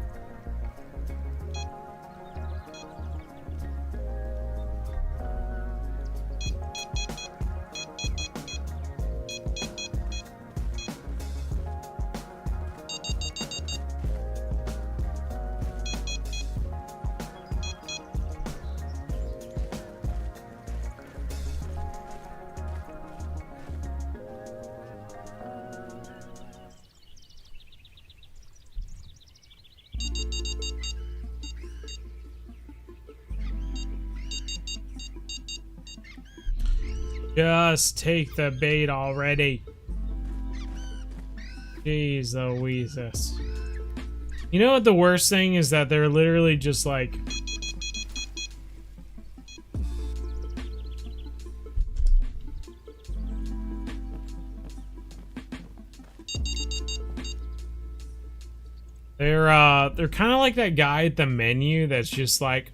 Just take the bait already. Jeez Louises. You know what the worst thing is? That they're literally just like... They're kind of like that guy at the menu that's just like,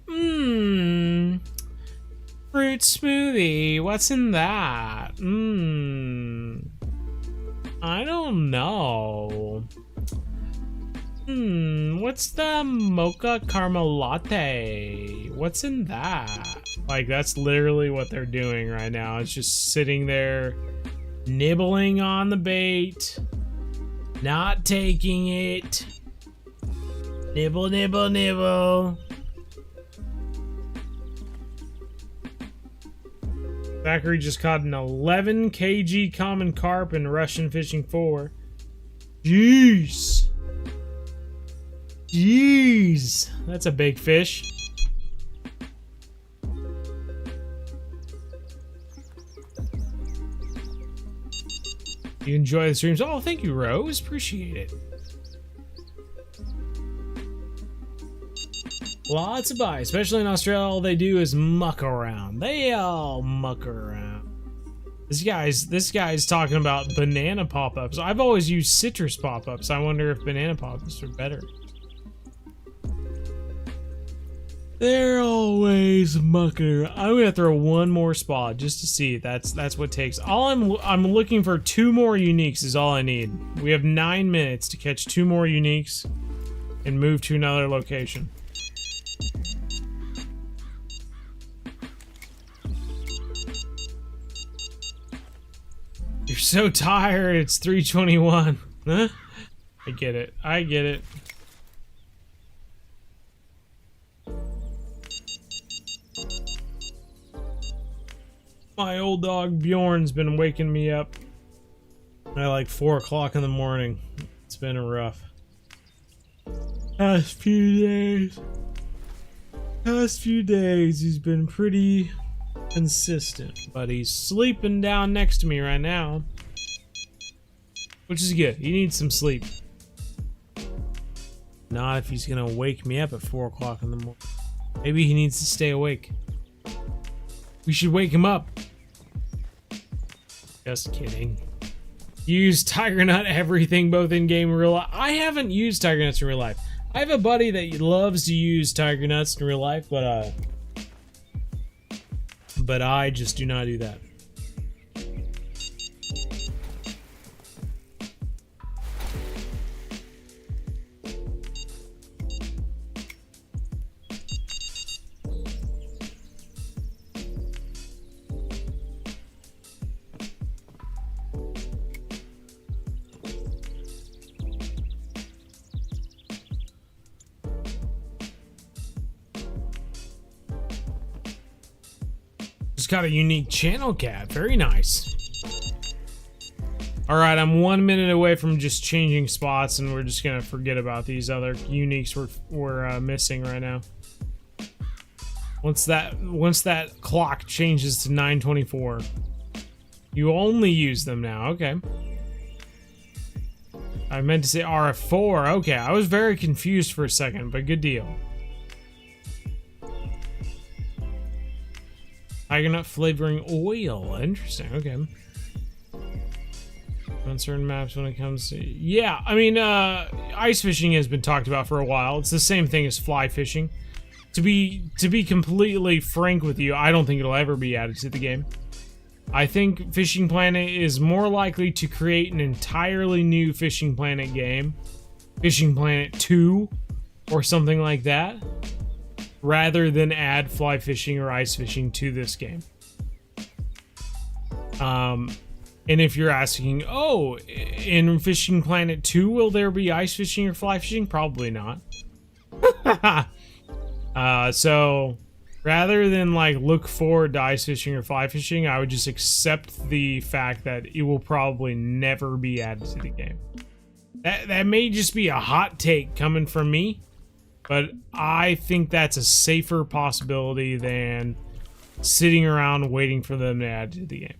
fruit smoothie, what's in that? I don't know. What's the mocha caramel latte? What's in that? Like, that's literally what they're doing right now. It's just sitting there, nibbling on the bait, not taking it. Nibble, nibble, nibble. Zachary just caught an 11 kg common carp in Russian Fishing 4. Jeez. Jeez, that's a big fish. You enjoy the streams? Oh, thank you, Rose. Appreciate it. Lots of buy, especially in Australia. All they do is muck around. They all muck around. This guy's talking about banana pop-ups. I've always used citrus pop-ups. I wonder if banana pop-ups are better. They're always mucking around. I'm gonna throw one more spot just to see. That's what it takes. I'm looking for 2 more uniques is all I need. We have 9 minutes to catch 2 more uniques and move to another location. You're so tired. It's 3:21. Huh? I get it. I get it. My old dog Bjorn's been waking me up at like 4 o'clock in the morning. It's been rough. Past few days he's been pretty consistent, but he's sleeping down next to me right now, which is good. He needs some sleep. Not if he's gonna wake me up at 4 o'clock in the morning. Maybe he needs to stay awake. We should wake him up. Just kidding. Use Tiger Nut everything, both in game and real life. I haven't used Tiger Nuts in real life. I have a buddy that loves to use Tiger Nuts in real life, but I just do not do that. Got a unique channel cat. Very nice. Alright, I'm 1 minute away from just changing spots, and we're just gonna forget about these other uniques we're missing right now. Once that clock changes to 9:24, you only use them now. Okay. I meant to say RF4. Okay, I was very confused for a second, but good deal. Tiger nut flavoring oil. Interesting. Okay. On certain maps when it comes to... Yeah, I mean, ice fishing has been talked about for a while. It's the same thing as fly fishing. To be completely frank with you, I don't think it'll ever be added to the game. I think Fishing Planet is more likely to create an entirely new Fishing Planet game. Fishing Planet 2 or something like that, rather than add fly fishing or ice fishing to this game. And if you're asking, oh, in Fishing Planet 2, will there be ice fishing or fly fishing? Probably not. So rather than like look forward to ice fishing or fly fishing, I would just accept the fact that it will probably never be added to the game. That may just be a hot take coming from me, but I think that's a safer possibility than sitting around waiting for them to add to the game.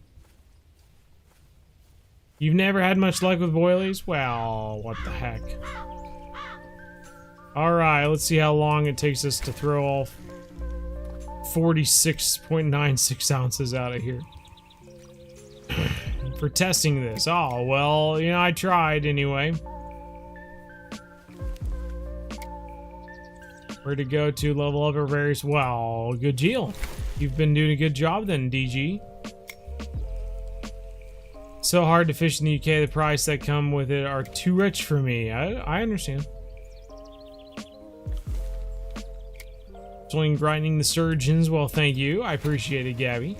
You've never had much luck with boilies? Well, what the heck. Alright, let's see how long it takes us to throw all 46.96 ounces out of here. For testing this. Oh, well, you know, I tried anyway. Where to go to level up or various... Well, good deal. You've been doing a good job then, DG. So hard to fish in the UK, the price that come with it are too rich for me. I understand. Swing grinding the surgeons. Well, thank you. I appreciate it, Gabby.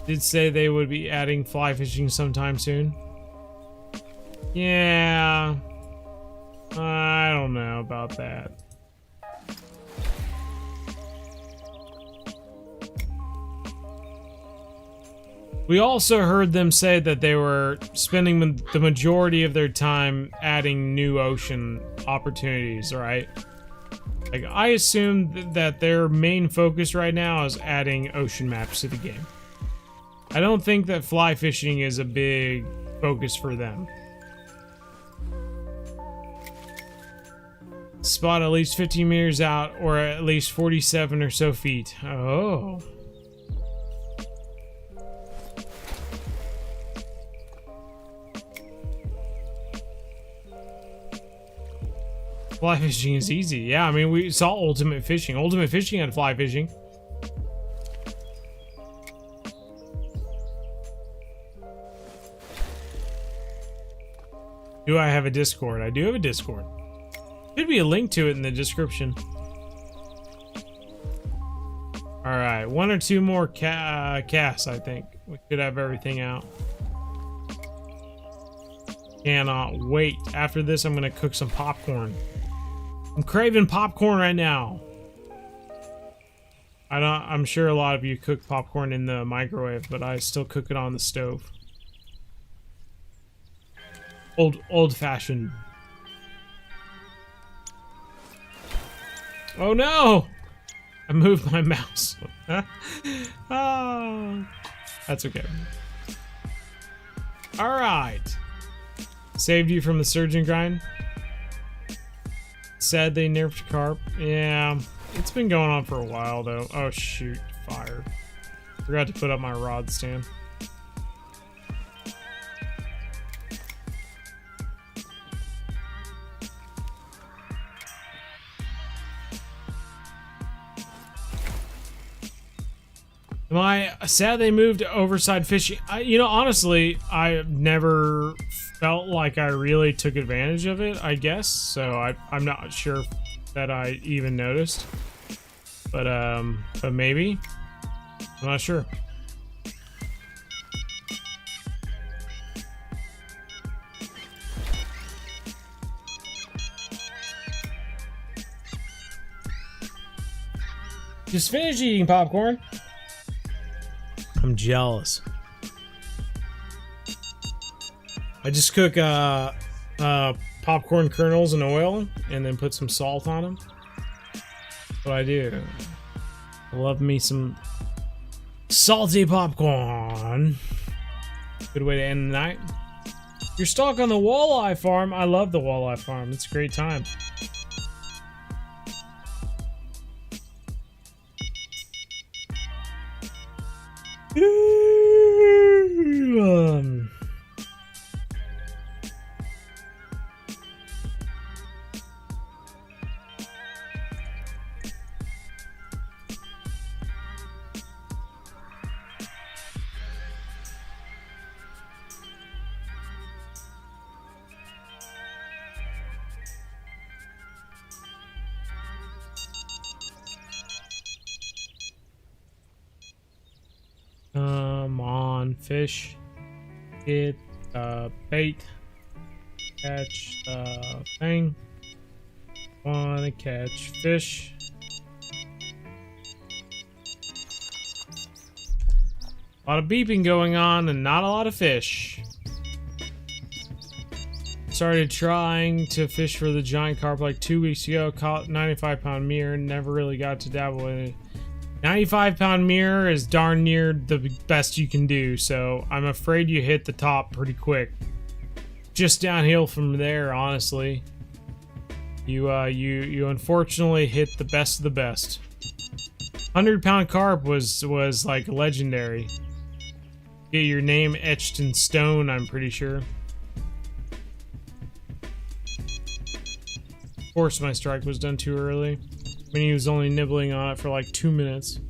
Did say they would be adding fly fishing sometime soon. Yeah. I don't know about that. We also heard them say that they were spending the majority of their time adding new ocean opportunities, right? Like, I assume that their main focus right now is adding ocean maps to the game. I don't think that fly fishing is a big focus for them. Spot at least 15 meters out, or at least 47 or so feet. Oh. Fly fishing is easy. Yeah, I mean, we saw Ultimate Fishing. Ultimate Fishing had fly fishing. Do I have a Discord? I do have a Discord. Should be a link to it in the description. Alright, one or two more casts, I think. We should have everything out. Cannot wait. After this, I'm going to cook some popcorn. I'm craving popcorn right now. I'm sure a lot of you cook popcorn in the microwave, but I still cook it on the stove. Old fashioned. Oh no! I moved my mouse. Oh, that's okay. Alright. Saved you from the surgeon grind. Sad they nerfed Carp. Yeah, it's been going on for a while though. Oh shoot, fire. Forgot to put up my rod stand. Am I sad they moved to overside fishing? You know, honestly, I never felt like I really took advantage of it, I guess. So I'm not sure that I even noticed. But maybe. I'm not sure. Just finished eating popcorn. I'm jealous. I just cook popcorn kernels in oil and then put some salt on them. That's what I do. I love me some salty popcorn. Good way to end the night. You're stuck on the walleye farm. I love the walleye farm. It's a great time. Come on, fish. Get the bait. Catch the thing. Wanna catch fish. A lot of beeping going on and not a lot of fish. Started trying to fish for the giant carp like 2 weeks ago. Caught 95-pound mirror. Never really got to dabble in it. 95-pound mirror is darn near the best you can do, so I'm afraid you hit the top pretty quick. Just downhill from there, honestly. You unfortunately hit the best of the best. 100-pound carp was like legendary. Get your name etched in stone, I'm pretty sure. Of course my strike was done too early. When he was only nibbling on it for like 2 minutes.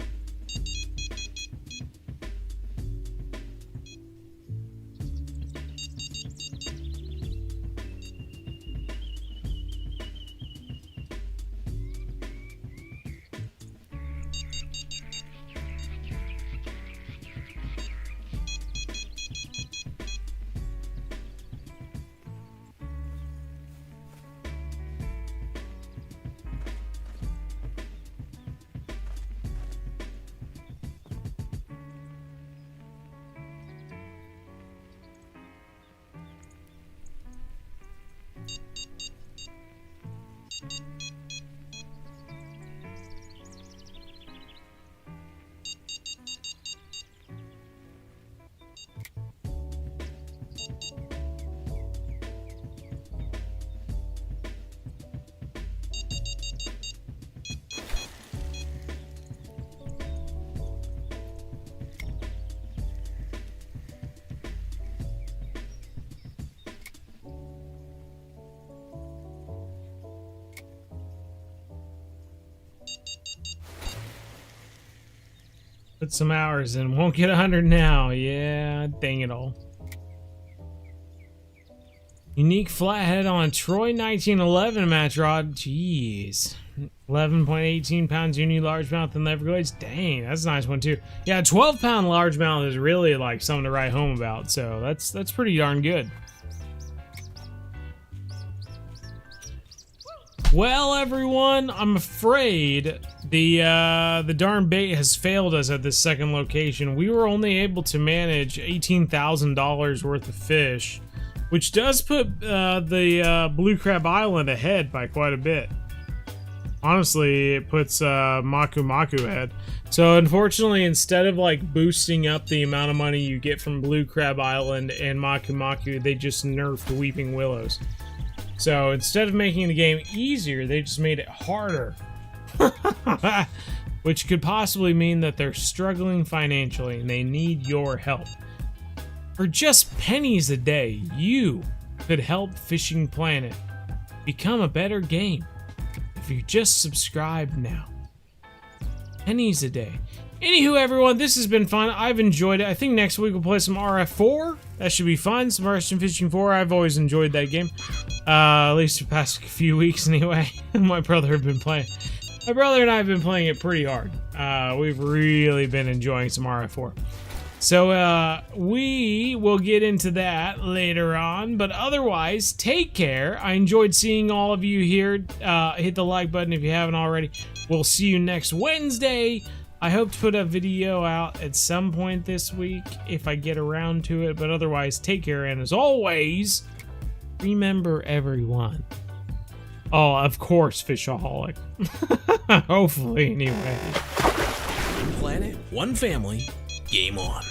Put some hours in. Won't get 100 now. Yeah, dang it all. Unique flathead on Troy 1911 match rod. Jeez. 11.18 pounds uni largemouth in the Everglades. Dang, that's a nice one too. Yeah, 12-pound largemouth is really like something to write home about. So that's pretty darn good. Well, everyone, I'm afraid the darn bait has failed us at this second location. We were only able to manage $18,000 worth of fish, which does put the Blue Crab Island ahead by quite a bit. Honestly, it puts Maku ahead. So unfortunately, instead of like boosting up the amount of money you get from Blue Crab Island and Maku, they just nerfed Weeping Willows. So instead of making the game easier, they just made it harder. Which could possibly mean that they're struggling financially and they need your help. For just pennies a day, you could help Fishing Planet become a better game if you just subscribe now. Pennies a day. Anywho, everyone, this has been fun. I've enjoyed it. I think next week we'll play some RF4. That should be fun. Some Russian Fishing 4. I've always enjoyed that game. At least the past few weeks anyway. My brother and I have been playing it pretty hard. We've really been enjoying some RF4. So we will get into that later on, but otherwise, take care. I enjoyed seeing all of you here. Hit the like button if you haven't already. We'll see you next Wednesday. I hope to put a video out at some point this week if I get around to it, but otherwise, take care, and as always, remember everyone. Oh, of course, Fishaholic. Hopefully, anyway. One planet, one family, game on.